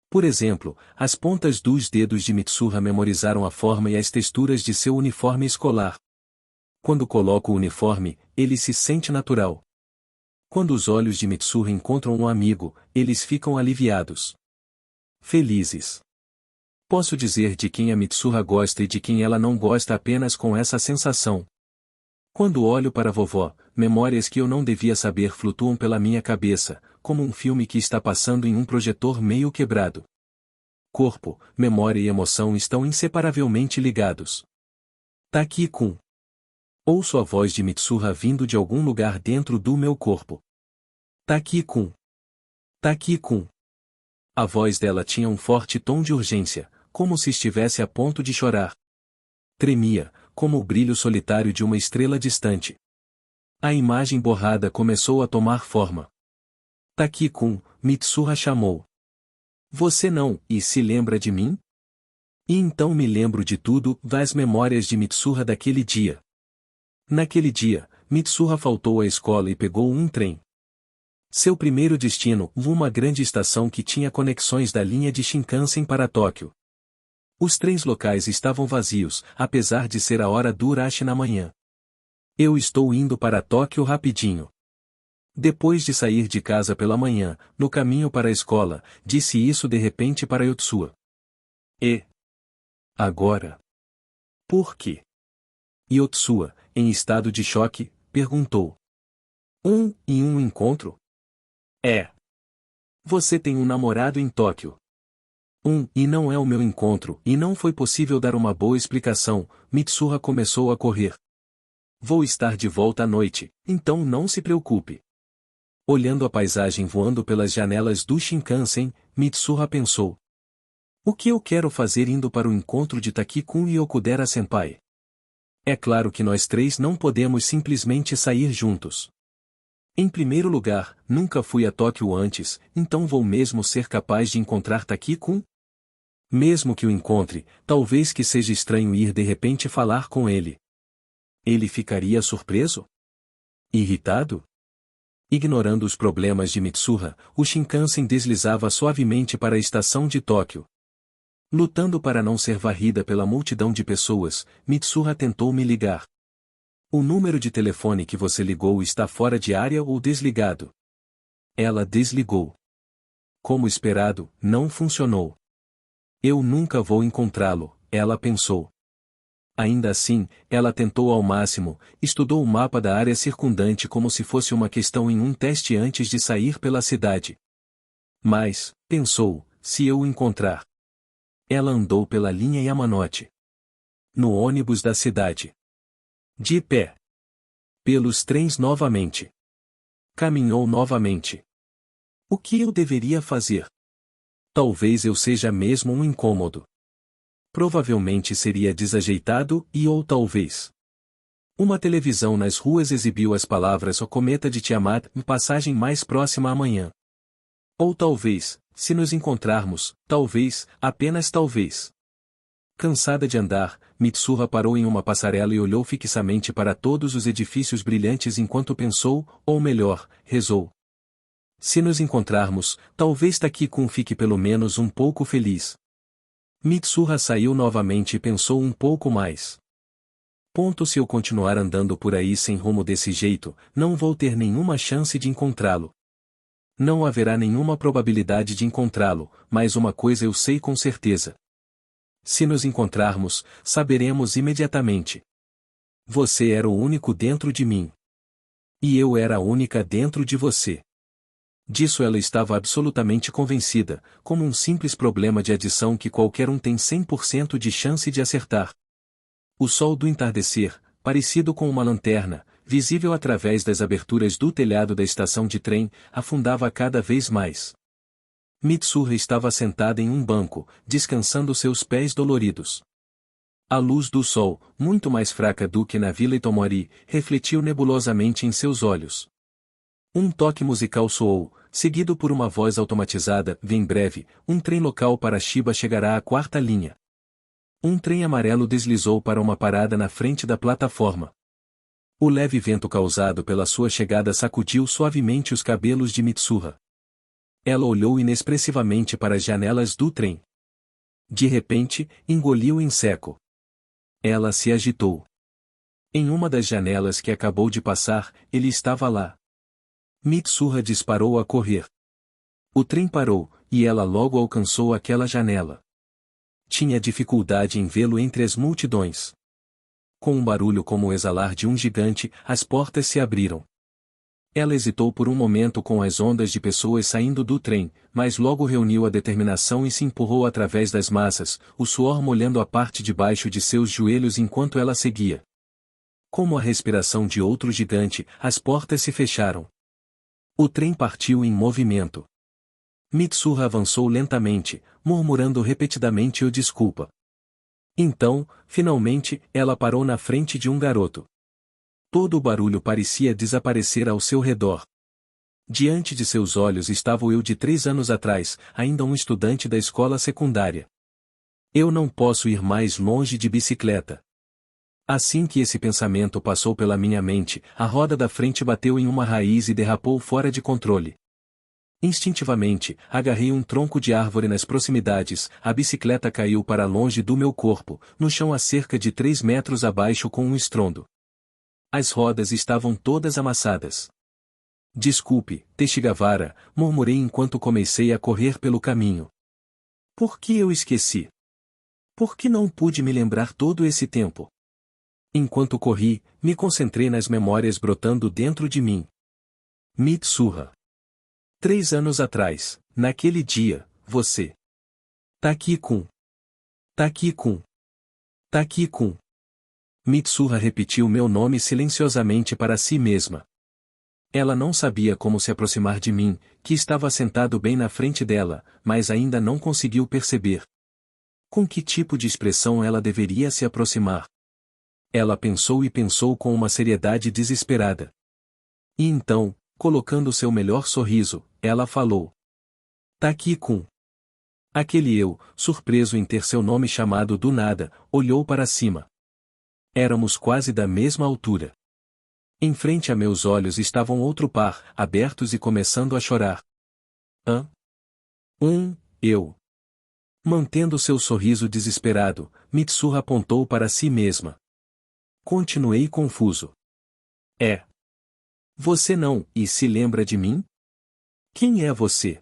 Por exemplo, as pontas dos dedos de Mitsuha memorizaram a forma e as texturas de seu uniforme escolar. Quando coloco o uniforme, ele se sente natural. Quando os olhos de Mitsuha encontram um amigo, eles ficam aliviados. Felizes. Posso dizer de quem a Mitsuha gosta e de quem ela não gosta apenas com essa sensação. Quando olho para vovó, memórias que eu não devia saber flutuam pela minha cabeça, como um filme que está passando em um projetor meio quebrado. Corpo, memória e emoção estão inseparavelmente ligados. Takiko. Ouço a voz de Mitsuha vindo de algum lugar dentro do meu corpo. Takiko. Takiko. A voz dela tinha um forte tom de urgência, como se estivesse a ponto de chorar. Tremia, como o brilho solitário de uma estrela distante. A imagem borrada começou a tomar forma. Takiko, Mitsuha chamou. Você não, e se lembra de mim? E então me lembro de tudo, das memórias de Mitsuha daquele dia. Naquele dia, Mitsuha faltou à escola e pegou um trem. Seu primeiro destino, uma grande estação que tinha conexões da linha de Shinkansen para Tóquio. Os trens locais estavam vazios, apesar de ser a hora do rush na manhã. Eu estou indo para Tóquio rapidinho. Depois de sair de casa pela manhã, no caminho para a escola, disse isso de repente para Yotsuya. E agora? Por quê? Yotsuya, em estado de choque, perguntou. Em um encontro? É. Você tem um namorado em Tóquio. E não é o meu encontro, e não foi possível dar uma boa explicação. Mitsuha começou a correr. Vou estar de volta à noite, então não se preocupe. Olhando a paisagem voando pelas janelas do Shinkansen, Mitsuha pensou. O que eu quero fazer indo para o encontro de Taki-kun e Okudera-senpai? É claro que nós três não podemos simplesmente sair juntos. Em primeiro lugar, nunca fui a Tóquio antes, então vou mesmo ser capaz de encontrar Taki-kun? Mesmo que o encontre, talvez que seja estranho ir de repente falar com ele. Ele ficaria surpreso? Irritado? Ignorando os problemas de Mitsuha, o Shinkansen deslizava suavemente para a estação de Tóquio. Lutando para não ser varrida pela multidão de pessoas, Mitsuha tentou me ligar. O número de telefone que você ligou está fora de área ou desligado. Ela desligou. Como esperado, não funcionou. Eu nunca vou encontrá-lo, ela pensou. Ainda assim, ela tentou ao máximo, estudou o mapa da área circundante como se fosse uma questão em um teste antes de sair pela cidade. Mas, pensou, se eu o encontrar. Ela andou pela linha Yamanote. No ônibus da cidade. De pé. Pelos trens novamente. Caminhou novamente. O que eu deveria fazer? Talvez eu seja mesmo um incômodo. Provavelmente seria desajeitado ou talvez. Uma televisão nas ruas exibiu as palavras O cometa de Tiamat, passagem mais próxima amanhã. Ou talvez, se nos encontrarmos, talvez, apenas talvez. Cansada de andar, Mitsuha parou em uma passarela e olhou fixamente para todos os edifícios brilhantes enquanto pensou, ou melhor, rezou. Se nos encontrarmos, talvez Taki-kun fique pelo menos um pouco feliz. Mitsuha saiu novamente e pensou um pouco mais. Se eu continuar andando por aí sem rumo desse jeito, não vou ter nenhuma chance de encontrá-lo. Não haverá nenhuma probabilidade de encontrá-lo, mas uma coisa eu sei com certeza. Se nos encontrarmos, saberemos imediatamente. Você era o único dentro de mim. E eu era a única dentro de você. Disso ela estava absolutamente convencida, como um simples problema de adição que qualquer um tem 100% de chance de acertar. O sol do entardecer, parecido com uma lanterna, visível através das aberturas do telhado da estação de trem, afundava cada vez mais. Mitsuha estava sentada em um banco, descansando seus pés doloridos. A luz do sol, muito mais fraca do que na Vila Itomori, refletiu nebulosamente em seus olhos. Um toque musical soou, seguido por uma voz automatizada. Em breve, um trem local para Shiba chegará à quarta linha. Um trem amarelo deslizou para uma parada na frente da plataforma. O leve vento causado pela sua chegada sacudiu suavemente os cabelos de Mitsuha. Ela olhou inexpressivamente para as janelas do trem. De repente, engoliu em seco. Ela se agitou. Em uma das janelas que acabou de passar, ele estava lá. Mitsuha disparou a correr. O trem parou, e ela logo alcançou aquela janela. Tinha dificuldade em vê-lo entre as multidões. Com um barulho como o exalar de um gigante, as portas se abriram. Ela hesitou por um momento com as ondas de pessoas saindo do trem, mas logo reuniu a determinação e se empurrou através das massas, o suor molhando a parte de baixo de seus joelhos enquanto ela seguia. Como a respiração de outro gigante, as portas se fecharam. O trem partiu em movimento. Mitsuha avançou lentamente, murmurando repetidamente o desculpa. Então, finalmente, ela parou na frente de um garoto. Todo o barulho parecia desaparecer ao seu redor. Diante de seus olhos estava o eu de 3 anos atrás, ainda um estudante da escola secundária. Eu não posso ir mais longe de bicicleta. Assim que esse pensamento passou pela minha mente, a roda da frente bateu em uma raiz e derrapou fora de controle. Instintivamente, agarrei um tronco de árvore nas proximidades, a bicicleta caiu para longe do meu corpo, no chão a cerca de 3 metros abaixo com um estrondo. As rodas estavam todas amassadas. Desculpe, Teshigavara, murmurei enquanto comecei a correr pelo caminho. Por que eu esqueci? Por que não pude me lembrar todo esse tempo? Enquanto corri, me concentrei nas memórias brotando dentro de mim. Mitsuha. 3 anos atrás, naquele dia, você. Taki-kun. Taki-kun. Taki-kun. Mitsuha repetiu meu nome silenciosamente para si mesma. Ela não sabia como se aproximar de mim, que estava sentado bem na frente dela, mas ainda não conseguiu perceber. Com que tipo de expressão ela deveria se aproximar? Ela pensou e pensou com uma seriedade desesperada. E então, colocando seu melhor sorriso, ela falou. Taki-kun. Aquele eu, surpreso em ter seu nome chamado do nada, olhou para cima. Éramos quase da mesma altura. Em frente a meus olhos estavam outro par, abertos e começando a chorar. Eu. Mantendo seu sorriso desesperado, Mitsuha apontou para si mesma. Continuei confuso. Você não, e se lembra de mim? Quem é você?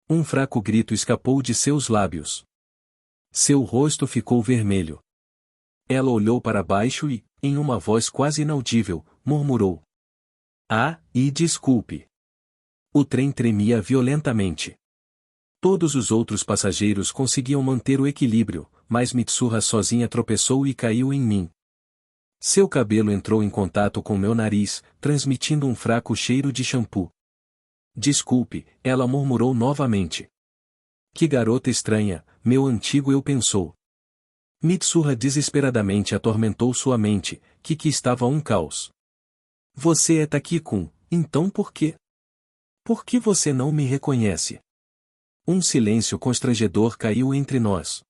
Um fraco grito escapou de seus lábios. Seu rosto ficou vermelho. Ela olhou para baixo e, em uma voz quase inaudível, murmurou. E desculpe. O trem tremia violentamente. Todos os outros passageiros conseguiam manter o equilíbrio, mas Mitsuha sozinha tropeçou e caiu em mim. Seu cabelo entrou em contato com meu nariz, transmitindo um fraco cheiro de shampoo. Desculpe, ela murmurou novamente. Que garota estranha, meu antigo eu pensou. Mitsuha desesperadamente atormentou sua mente, que estava um caos. Você é Taki-kun, então por quê? Por que você não me reconhece? Um silêncio constrangedor caiu entre nós.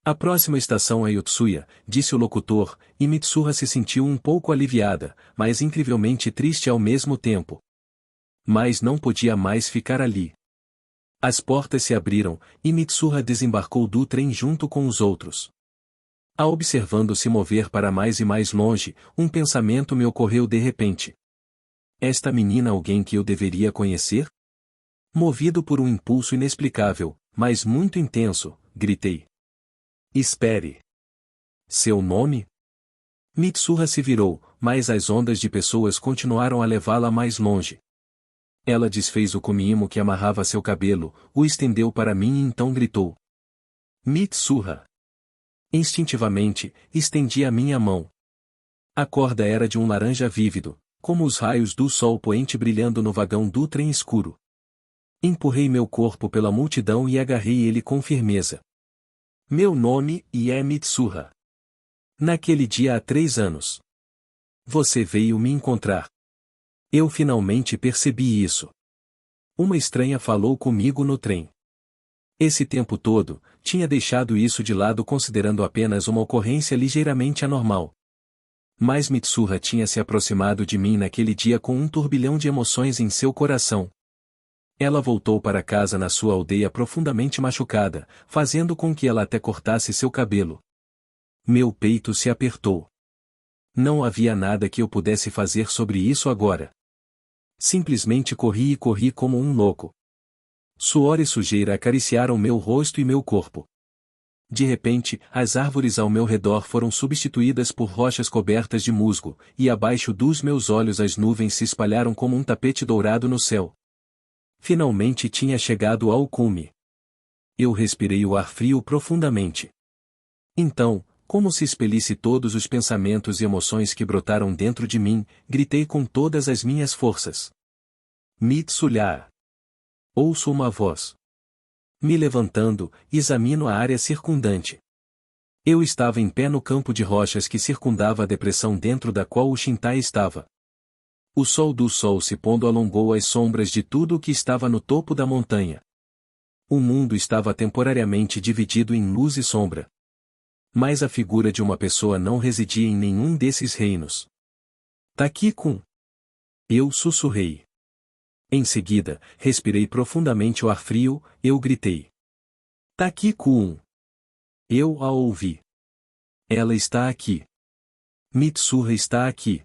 A próxima estação é Yotsuya, disse o locutor, e Mitsuha se sentiu um pouco aliviada, mas incrivelmente triste ao mesmo tempo. Mas não podia mais ficar ali. As portas se abriram, e Mitsuha desembarcou do trem junto com os outros. A observando-se mover para mais e mais longe, um pensamento me ocorreu de repente. Esta menina alguém que eu deveria conhecer? Movido por um impulso inexplicável, mas muito intenso, gritei. Espere. Seu nome? Mitsuha se virou, mas as ondas de pessoas continuaram a levá-la mais longe. Ela desfez o comiimo que amarrava seu cabelo, o estendeu para mim e então gritou. Mitsuha. Instintivamente, estendi a minha mão. A corda era de um laranja vívido, como os raios do sol poente brilhando no vagão do trem escuro. Empurrei meu corpo pela multidão e agarrei ele com firmeza. Meu nome é Mitsuha. Naquele dia há 3 anos. Você veio me encontrar. Eu finalmente percebi isso. Uma estranha falou comigo no trem. Esse tempo todo, tinha deixado isso de lado considerando apenas uma ocorrência ligeiramente anormal. Mas Mitsuha tinha se aproximado de mim naquele dia com um turbilhão de emoções em seu coração. Ela voltou para casa na sua aldeia profundamente machucada, fazendo com que ela até cortasse seu cabelo. Meu peito se apertou. Não havia nada que eu pudesse fazer sobre isso agora. Simplesmente corri e corri como um louco. Suor e sujeira acariciaram meu rosto e meu corpo. De repente, as árvores ao meu redor foram substituídas por rochas cobertas de musgo, e abaixo dos meus olhos as nuvens se espalharam como um tapete dourado no céu. Finalmente tinha chegado ao cume. Eu respirei o ar frio profundamente. Então, como se expelisse todos os pensamentos e emoções que brotaram dentro de mim, gritei com todas as minhas forças. Mitsuya! Ouço uma voz. Me levantando, examino a área circundante. Eu estava em pé no campo de rochas que circundava a depressão dentro da qual o Shintai estava. O sol do sol se pondo alongou as sombras de tudo o que estava no topo da montanha. O mundo estava temporariamente dividido em luz e sombra. Mas a figura de uma pessoa não residia em nenhum desses reinos. Taki-kun. Eu sussurrei. Em seguida, respirei profundamente o ar frio, eu gritei. Takiko-kun. Eu a ouvi. Ela está aqui. Mitsuha está aqui.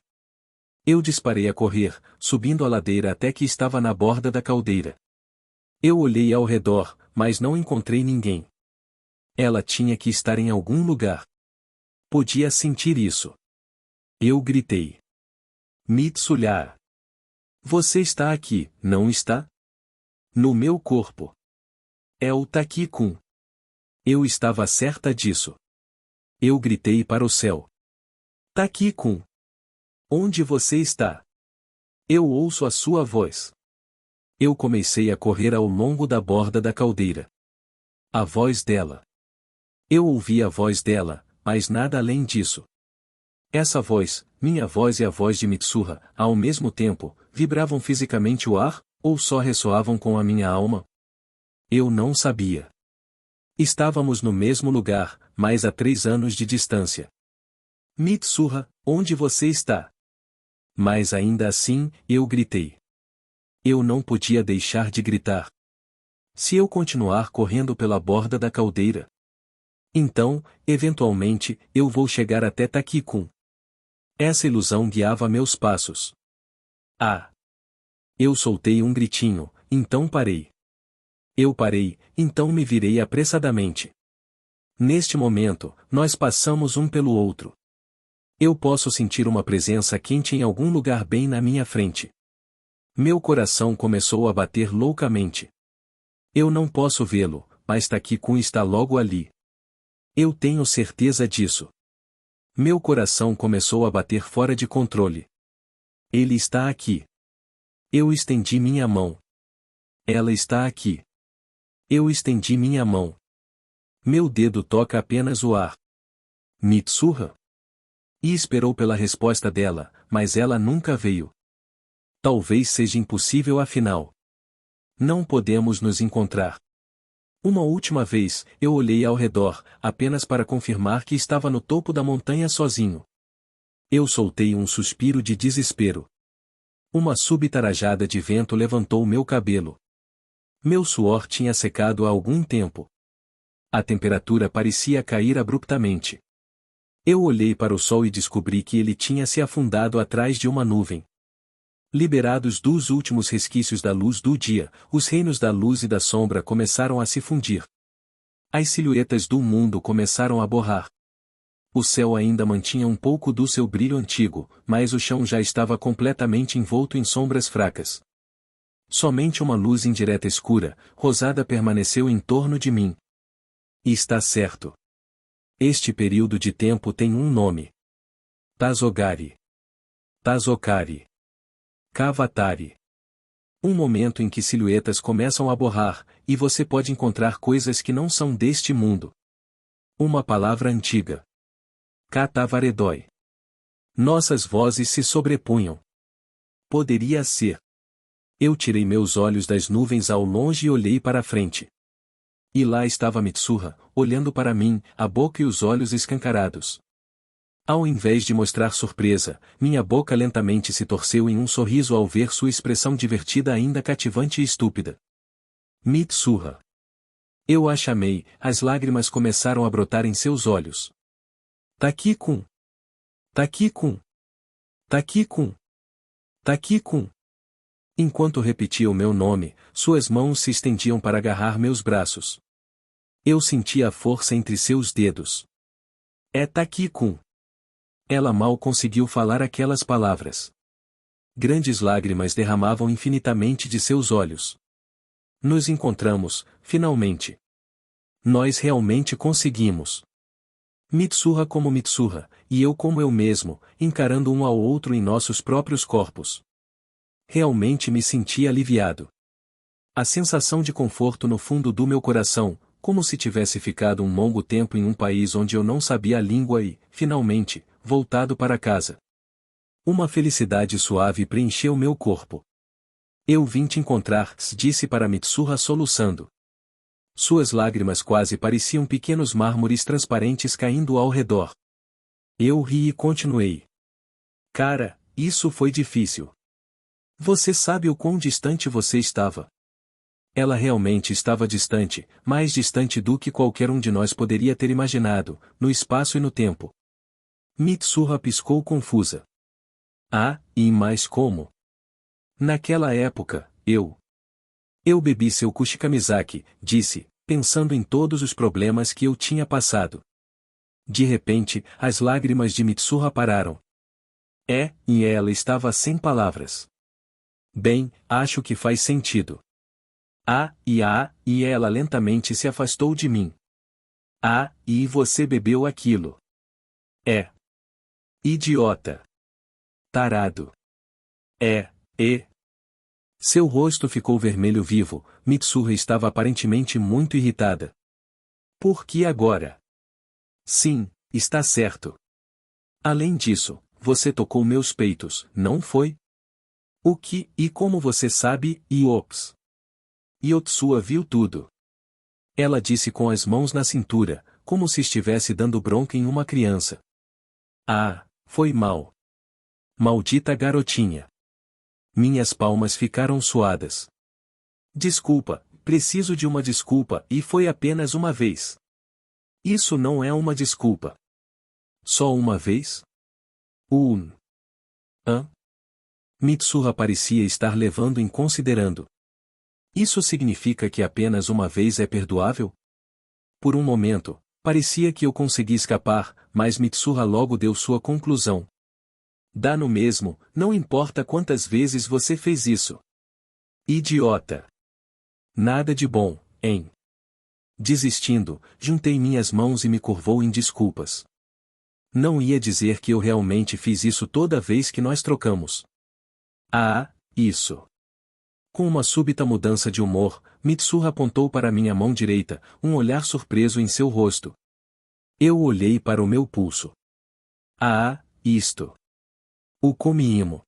Eu disparei a correr, subindo a ladeira até que estava na borda da caldeira. Eu olhei ao redor, mas não encontrei ninguém. Ela tinha que estar em algum lugar. Podia sentir isso. Eu gritei. Mitsuya. Você está aqui, não está? No meu corpo. É o Taki-kun. Eu estava certa disso. Eu gritei para o céu. Taki-kun. Onde você está? Eu ouço a sua voz. Eu comecei a correr ao longo da borda da caldeira. A voz dela. Eu ouvi a voz dela, mas nada além disso. Essa voz, minha voz e a voz de Mitsuha, ao mesmo tempo, vibravam fisicamente o ar, ou só ressoavam com a minha alma? Eu não sabia. Estávamos no mesmo lugar, mas a 3 anos de distância. Mitsuha, onde você está? Mas ainda assim, eu gritei. Eu não podia deixar de gritar. Se eu continuar correndo pela borda da caldeira, então, eventualmente, eu vou chegar até Taki-kun. Essa ilusão guiava meus passos. Ah! Eu soltei um gritinho, então parei. Eu parei, então me virei apressadamente. Neste momento, nós passamos um pelo outro. Eu posso sentir uma presença quente em algum lugar bem na minha frente. Meu coração começou a bater loucamente. Eu não posso vê-lo, mas Taki-kun está logo ali. Eu tenho certeza disso. Meu coração começou a bater fora de controle. Ele está aqui. Eu estendi minha mão. Ela está aqui. Eu estendi minha mão. Meu dedo toca apenas o ar. Mitsuha? E esperou pela resposta dela, mas ela nunca veio. Talvez seja impossível afinal. Não podemos nos encontrar. Uma última vez, eu olhei ao redor, apenas para confirmar que estava no topo da montanha sozinho. Eu soltei um suspiro de desespero. Uma súbita rajada de vento levantou meu cabelo. Meu suor tinha secado há algum tempo. A temperatura parecia cair abruptamente. Eu olhei para o sol e descobri que ele tinha se afundado atrás de uma nuvem. Liberados dos últimos resquícios da luz do dia, os reinos da luz e da sombra começaram a se fundir. As silhuetas do mundo começaram a borrar. O céu ainda mantinha um pouco do seu brilho antigo, mas o chão já estava completamente envolto em sombras fracas. Somente uma luz indireta escura, rosada permaneceu em torno de mim. E está certo. Este período de tempo tem um nome. Tazogari. Tazokari. Kavatari. Um momento em que silhuetas começam a borrar, e você pode encontrar coisas que não são deste mundo. Uma palavra antiga. Katavaredoi. Nossas vozes se sobrepunham. Poderia ser. Eu tirei meus olhos das nuvens ao longe e olhei para a frente. E lá estava Mitsuha, olhando para mim, a boca e os olhos escancarados. Ao invés de mostrar surpresa, minha boca lentamente se torceu em um sorriso ao ver sua expressão divertida ainda cativante e estúpida. Mitsuha. Eu a chamei, as lágrimas começaram a brotar em seus olhos. Taki-kun. Taki-kun. Taki-kun. Taki-kun. Enquanto repetia o meu nome, suas mãos se estendiam para agarrar meus braços. Eu sentia a força entre seus dedos. É Taki-kun. Ela mal conseguiu falar aquelas palavras. Grandes lágrimas derramavam infinitamente de seus olhos. Nos encontramos, finalmente. Nós realmente conseguimos. Mitsuha como Mitsuha, e eu como eu mesmo, encarando um ao outro em nossos próprios corpos. Realmente me senti aliviado. A sensação de conforto no fundo do meu coração, como se tivesse ficado um longo tempo em um país onde eu não sabia a língua e, finalmente, voltado para casa. Uma felicidade suave preencheu meu corpo. Eu vim te encontrar, disse para Mitsuha soluçando. Suas lágrimas quase pareciam pequenos mármores transparentes caindo ao redor. Eu ri e continuei. Cara, isso foi difícil. Você sabe o quão distante você estava? Ela realmente estava distante, mais distante do que qualquer um de nós poderia ter imaginado, no espaço e no tempo. Mitsuha piscou confusa. Ah, e mais como? Naquela época, eu bebi seu Kushikamizaki, disse, pensando em todos os problemas que eu tinha passado. De repente, as lágrimas de Mitsuha pararam. E ela estava sem palavras. Bem, acho que faz sentido. E ela lentamente se afastou de mim. E você bebeu aquilo. Idiota. Tarado. Seu rosto ficou vermelho vivo, Mitsuha estava aparentemente muito irritada. Por que agora? Sim, está certo. Além disso, você tocou meus peitos, não foi? O que, e como você sabe, Yotsua viu tudo. Ela disse com as mãos na cintura, como se estivesse dando bronca em uma criança. Foi mal. Maldita garotinha. Minhas palmas ficaram suadas. Desculpa, preciso de uma desculpa e foi apenas uma vez. Isso não é uma desculpa. Só uma vez? Mitsuha parecia estar levando em considerando. Isso significa que apenas uma vez é perdoável? Por um momento, parecia que eu consegui escapar, mas Mitsuha logo deu sua conclusão. Dá no mesmo, não importa quantas vezes você fez isso. Idiota. Nada de bom, hein? Desistindo, juntei minhas mãos e me curvou em desculpas. Não ia dizer que eu realmente fiz isso toda vez que nós trocamos. Isso. Com uma súbita mudança de humor, Mitsuha apontou para minha mão direita, um olhar surpreso em seu rosto. Eu olhei para o meu pulso. Isto. O Komi-imo.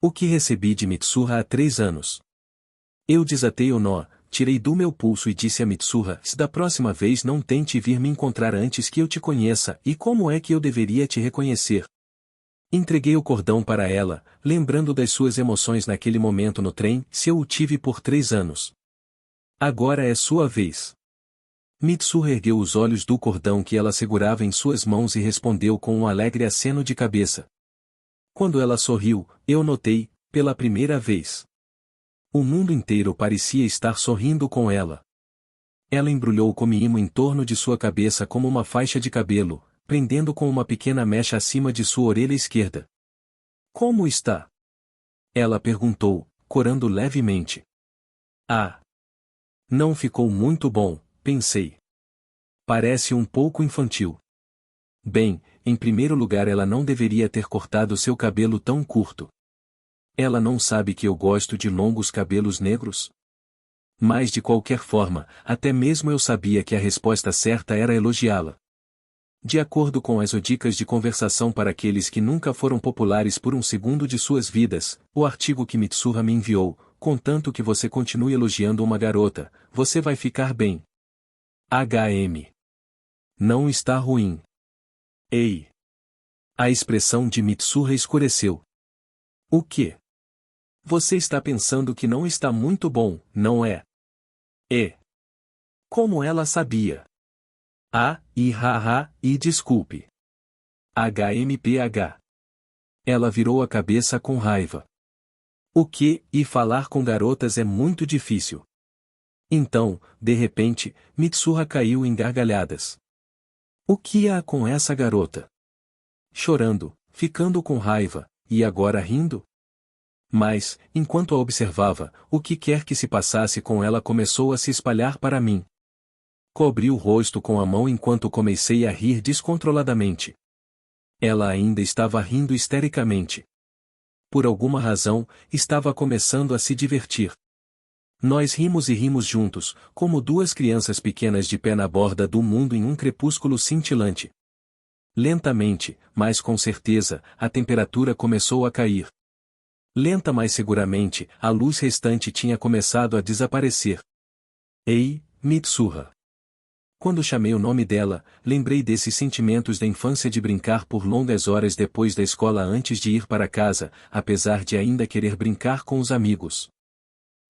O que recebi de Mitsuha há 3 anos. Eu desatei o nó, tirei do meu pulso e disse a Mitsuha: se da próxima vez não tente vir me encontrar antes que eu te conheça, e como é que eu deveria te reconhecer? Entreguei o cordão para ela, lembrando das suas emoções naquele momento no trem, se eu o tive por 3 anos. Agora é sua vez. Mitsuha ergueu os olhos do cordão que ela segurava em suas mãos e respondeu com um alegre aceno de cabeça. Quando ela sorriu, eu notei, pela primeira vez. O mundo inteiro parecia estar sorrindo com ela. Ela embrulhou o Komi-imo em torno de sua cabeça como uma faixa de cabelo, prendendo com uma pequena mecha acima de sua orelha esquerda. Como está? Ela perguntou, corando levemente. Não ficou muito bom, pensei. Parece um pouco infantil. Bem, em primeiro lugar ela não deveria ter cortado seu cabelo tão curto. Ela não sabe que eu gosto de longos cabelos negros? Mas de qualquer forma, até mesmo eu sabia que a resposta certa era elogiá-la. De acordo com as dicas de conversação para aqueles que nunca foram populares por um segundo de suas vidas, o artigo que Mitsuha me enviou, contanto que você continue elogiando uma garota, você vai ficar bem. Não está ruim. Ei! A expressão de Mitsuha escureceu. O quê? Você está pensando que não está muito bom, não é? Como ela sabia? Desculpe. HMPH. Ela virou a cabeça com raiva. O que, e falar com garotas é muito difícil. Então, de repente, Mitsuha caiu em gargalhadas. O que há com essa garota? Chorando, ficando com raiva, e agora rindo? Mas, enquanto a observava, o que quer que se passasse com ela começou a se espalhar para mim. Cobri o rosto com a mão enquanto comecei a rir descontroladamente. Ela ainda estava rindo histericamente. Por alguma razão, estava começando a se divertir. Nós rimos e rimos juntos, como duas crianças pequenas de pé na borda do mundo em um crepúsculo cintilante. Lentamente, mas com certeza, a temperatura começou a cair. Lenta mas seguramente, a luz restante tinha começado a desaparecer. Ei, Mitsuha! Quando chamei o nome dela, lembrei desses sentimentos da infância de brincar por longas horas depois da escola antes de ir para casa, apesar de ainda querer brincar com os amigos.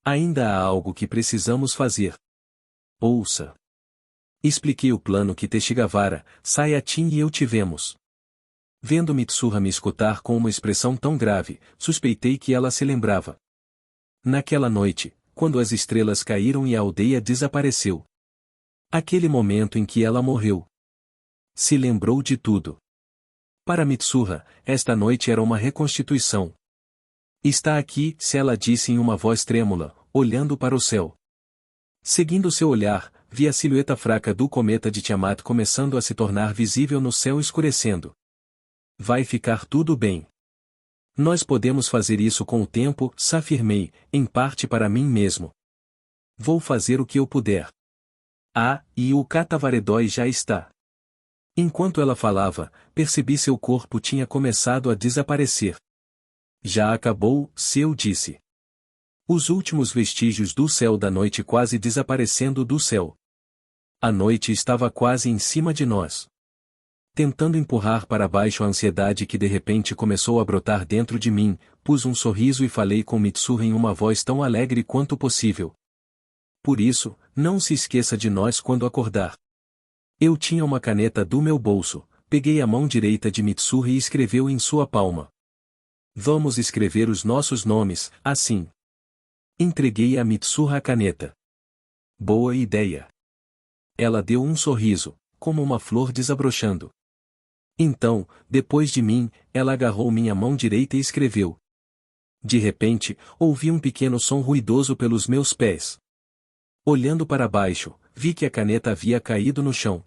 Ainda há algo que precisamos fazer. Ouça. Expliquei o plano que Teshigavara, Sayatin e eu tivemos. Vendo Mitsuha me escutar com uma expressão tão grave, suspeitei que ela se lembrava. Naquela noite, quando as estrelas caíram e a aldeia desapareceu. Aquele momento em que ela morreu. Se lembrou de tudo. Para Mitsuha, esta noite era uma reconstituição. Está aqui, se ela disse em uma voz trêmula, olhando para o céu. Seguindo seu olhar, vi a silhueta fraca do cometa de Tiamat começando a se tornar visível no céu escurecendo. Vai ficar tudo bem. Nós podemos fazer isso com o tempo, afirmei, em parte para mim mesmo. Vou fazer o que eu puder. Ah, e o Katavaredói já está. Enquanto ela falava, percebi seu corpo tinha começado a desaparecer. Já acabou, eu disse. Os últimos vestígios do céu da noite quase desaparecendo do céu. A noite estava quase em cima de nós. Tentando empurrar para baixo a ansiedade que de repente começou a brotar dentro de mim, pus um sorriso e falei com Mitsuha em uma voz tão alegre quanto possível. Por isso, não se esqueça de nós quando acordar. Eu tinha uma caneta do meu bolso, peguei a mão direita de Mitsuha e escreveu em sua palma. Vamos escrever os nossos nomes, assim. Entreguei a Mitsuha a caneta. Boa ideia. Ela deu um sorriso, como uma flor desabrochando. Então, depois de mim, ela agarrou minha mão direita e escreveu. De repente, ouvi um pequeno som ruidoso pelos meus pés. Olhando para baixo, vi que a caneta havia caído no chão.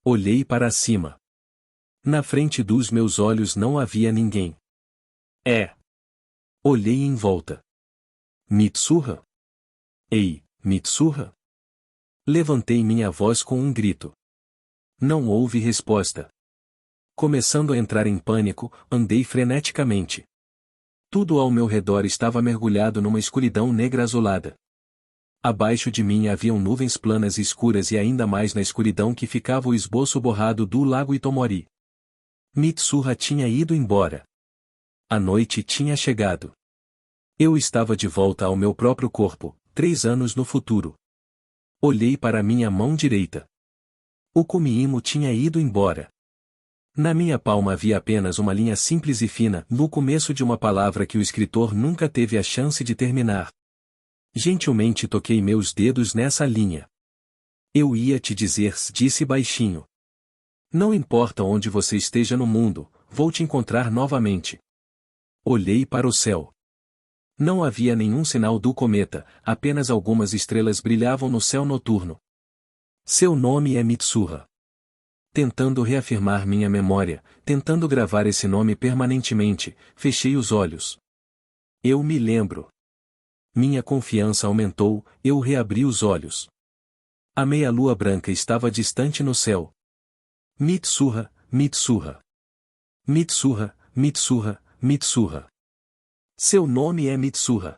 Olhei para cima. Na frente dos meus olhos não havia ninguém. Olhei em volta. Mitsuha? Ei, Mitsuha? Levantei minha voz com um grito. Não houve resposta. Começando a entrar em pânico, andei freneticamente. Tudo ao meu redor estava mergulhado numa escuridão negra azulada. Abaixo de mim haviam nuvens planas e escuras e ainda mais na escuridão que ficava o esboço borrado do lago Itomori. Mitsuha tinha ido embora. A noite tinha chegado. Eu estava de volta ao meu próprio corpo, 3 anos no futuro. Olhei para minha mão direita. O Kumiimo tinha ido embora. Na minha palma havia apenas uma linha simples e fina, no começo de uma palavra que o escritor nunca teve a chance de terminar. Gentilmente toquei meus dedos nessa linha. Eu ia te dizer, disse baixinho. Não importa onde você esteja no mundo, vou te encontrar novamente. Olhei para o céu. Não havia nenhum sinal do cometa, apenas algumas estrelas brilhavam no céu noturno. Seu nome é Mitsuha. Tentando reafirmar minha memória, tentando gravar esse nome permanentemente, fechei os olhos. Eu me lembro. Minha confiança aumentou, eu reabri os olhos. A meia-lua branca estava distante no céu. Mitsuha, Mitsuha. Mitsuha, Mitsuha, Mitsuha. Seu nome é Mitsuha.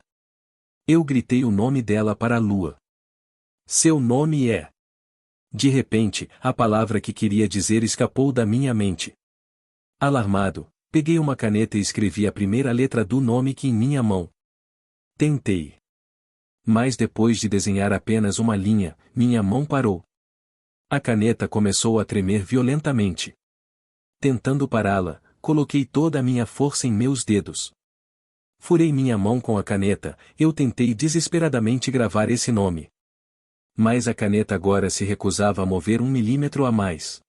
Eu gritei o nome dela para a lua. Seu nome é. De repente, a palavra que queria dizer escapou da minha mente. Alarmado, peguei uma caneta e escrevi a primeira letra do nome que em minha mão. Tentei. Mas depois de desenhar apenas uma linha, minha mão parou. A caneta começou a tremer violentamente. Tentando pará-la, coloquei toda a minha força em meus dedos. Furei minha mão com a caneta, eu tentei desesperadamente gravar esse nome. Mas a caneta agora se recusava a mover 1 milímetro a mais.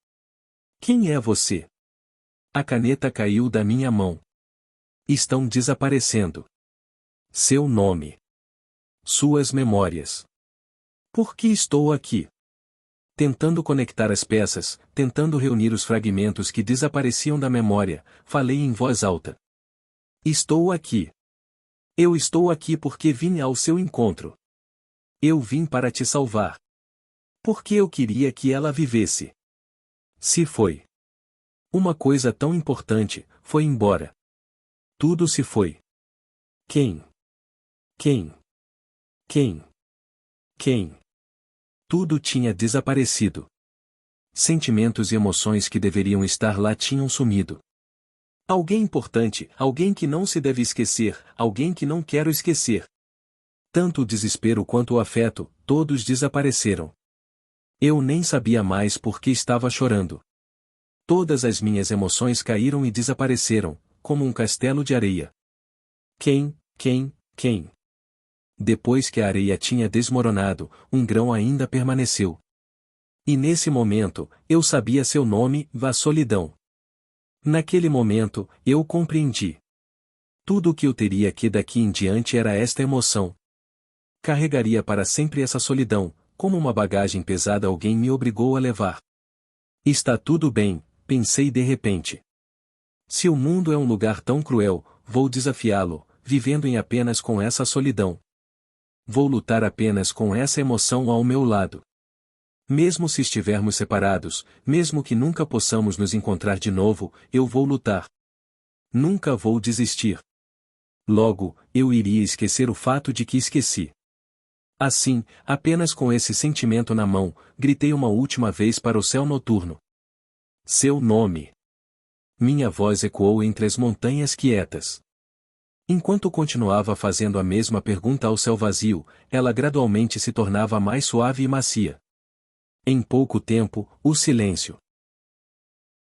Quem é você? A caneta caiu da minha mão. Estão desaparecendo. Seu nome. Suas memórias. Por que estou aqui? Tentando conectar as peças, tentando reunir os fragmentos que desapareciam da memória, falei em voz alta. Estou aqui. Eu estou aqui porque vim ao seu encontro. Eu vim para te salvar. Porque eu queria que ela vivesse. Se foi. Uma coisa tão importante, foi embora. Tudo se foi. Quem? Quem? Quem? Quem? Tudo tinha desaparecido. Sentimentos e emoções que deveriam estar lá tinham sumido. Alguém importante, alguém que não se deve esquecer, alguém que não quero esquecer. Tanto o desespero quanto o afeto, todos desapareceram. Eu nem sabia mais por que estava chorando. Todas as minhas emoções caíram e desapareceram, como um castelo de areia. Quem? Depois que a areia tinha desmoronado, um grão ainda permaneceu. E nesse momento, eu sabia seu nome, a solidão. Naquele momento, eu compreendi. Tudo o que eu teria que daqui em diante era esta emoção. Carregaria para sempre essa solidão, como uma bagagem pesada alguém me obrigou a levar. Está tudo bem, pensei de repente. Se o mundo é um lugar tão cruel, vou desafiá-lo, vivendo em apenas com essa solidão. Vou lutar apenas com essa emoção ao meu lado. Mesmo se estivermos separados, mesmo que nunca possamos nos encontrar de novo, eu vou lutar. Nunca vou desistir. Logo, eu iria esquecer o fato de que esqueci. Assim, apenas com esse sentimento na mão, gritei uma última vez para o céu noturno. Seu nome. Minha voz ecoou entre as montanhas quietas. Enquanto continuava fazendo a mesma pergunta ao céu vazio, ela gradualmente se tornava mais suave e macia. Em pouco tempo, o silêncio.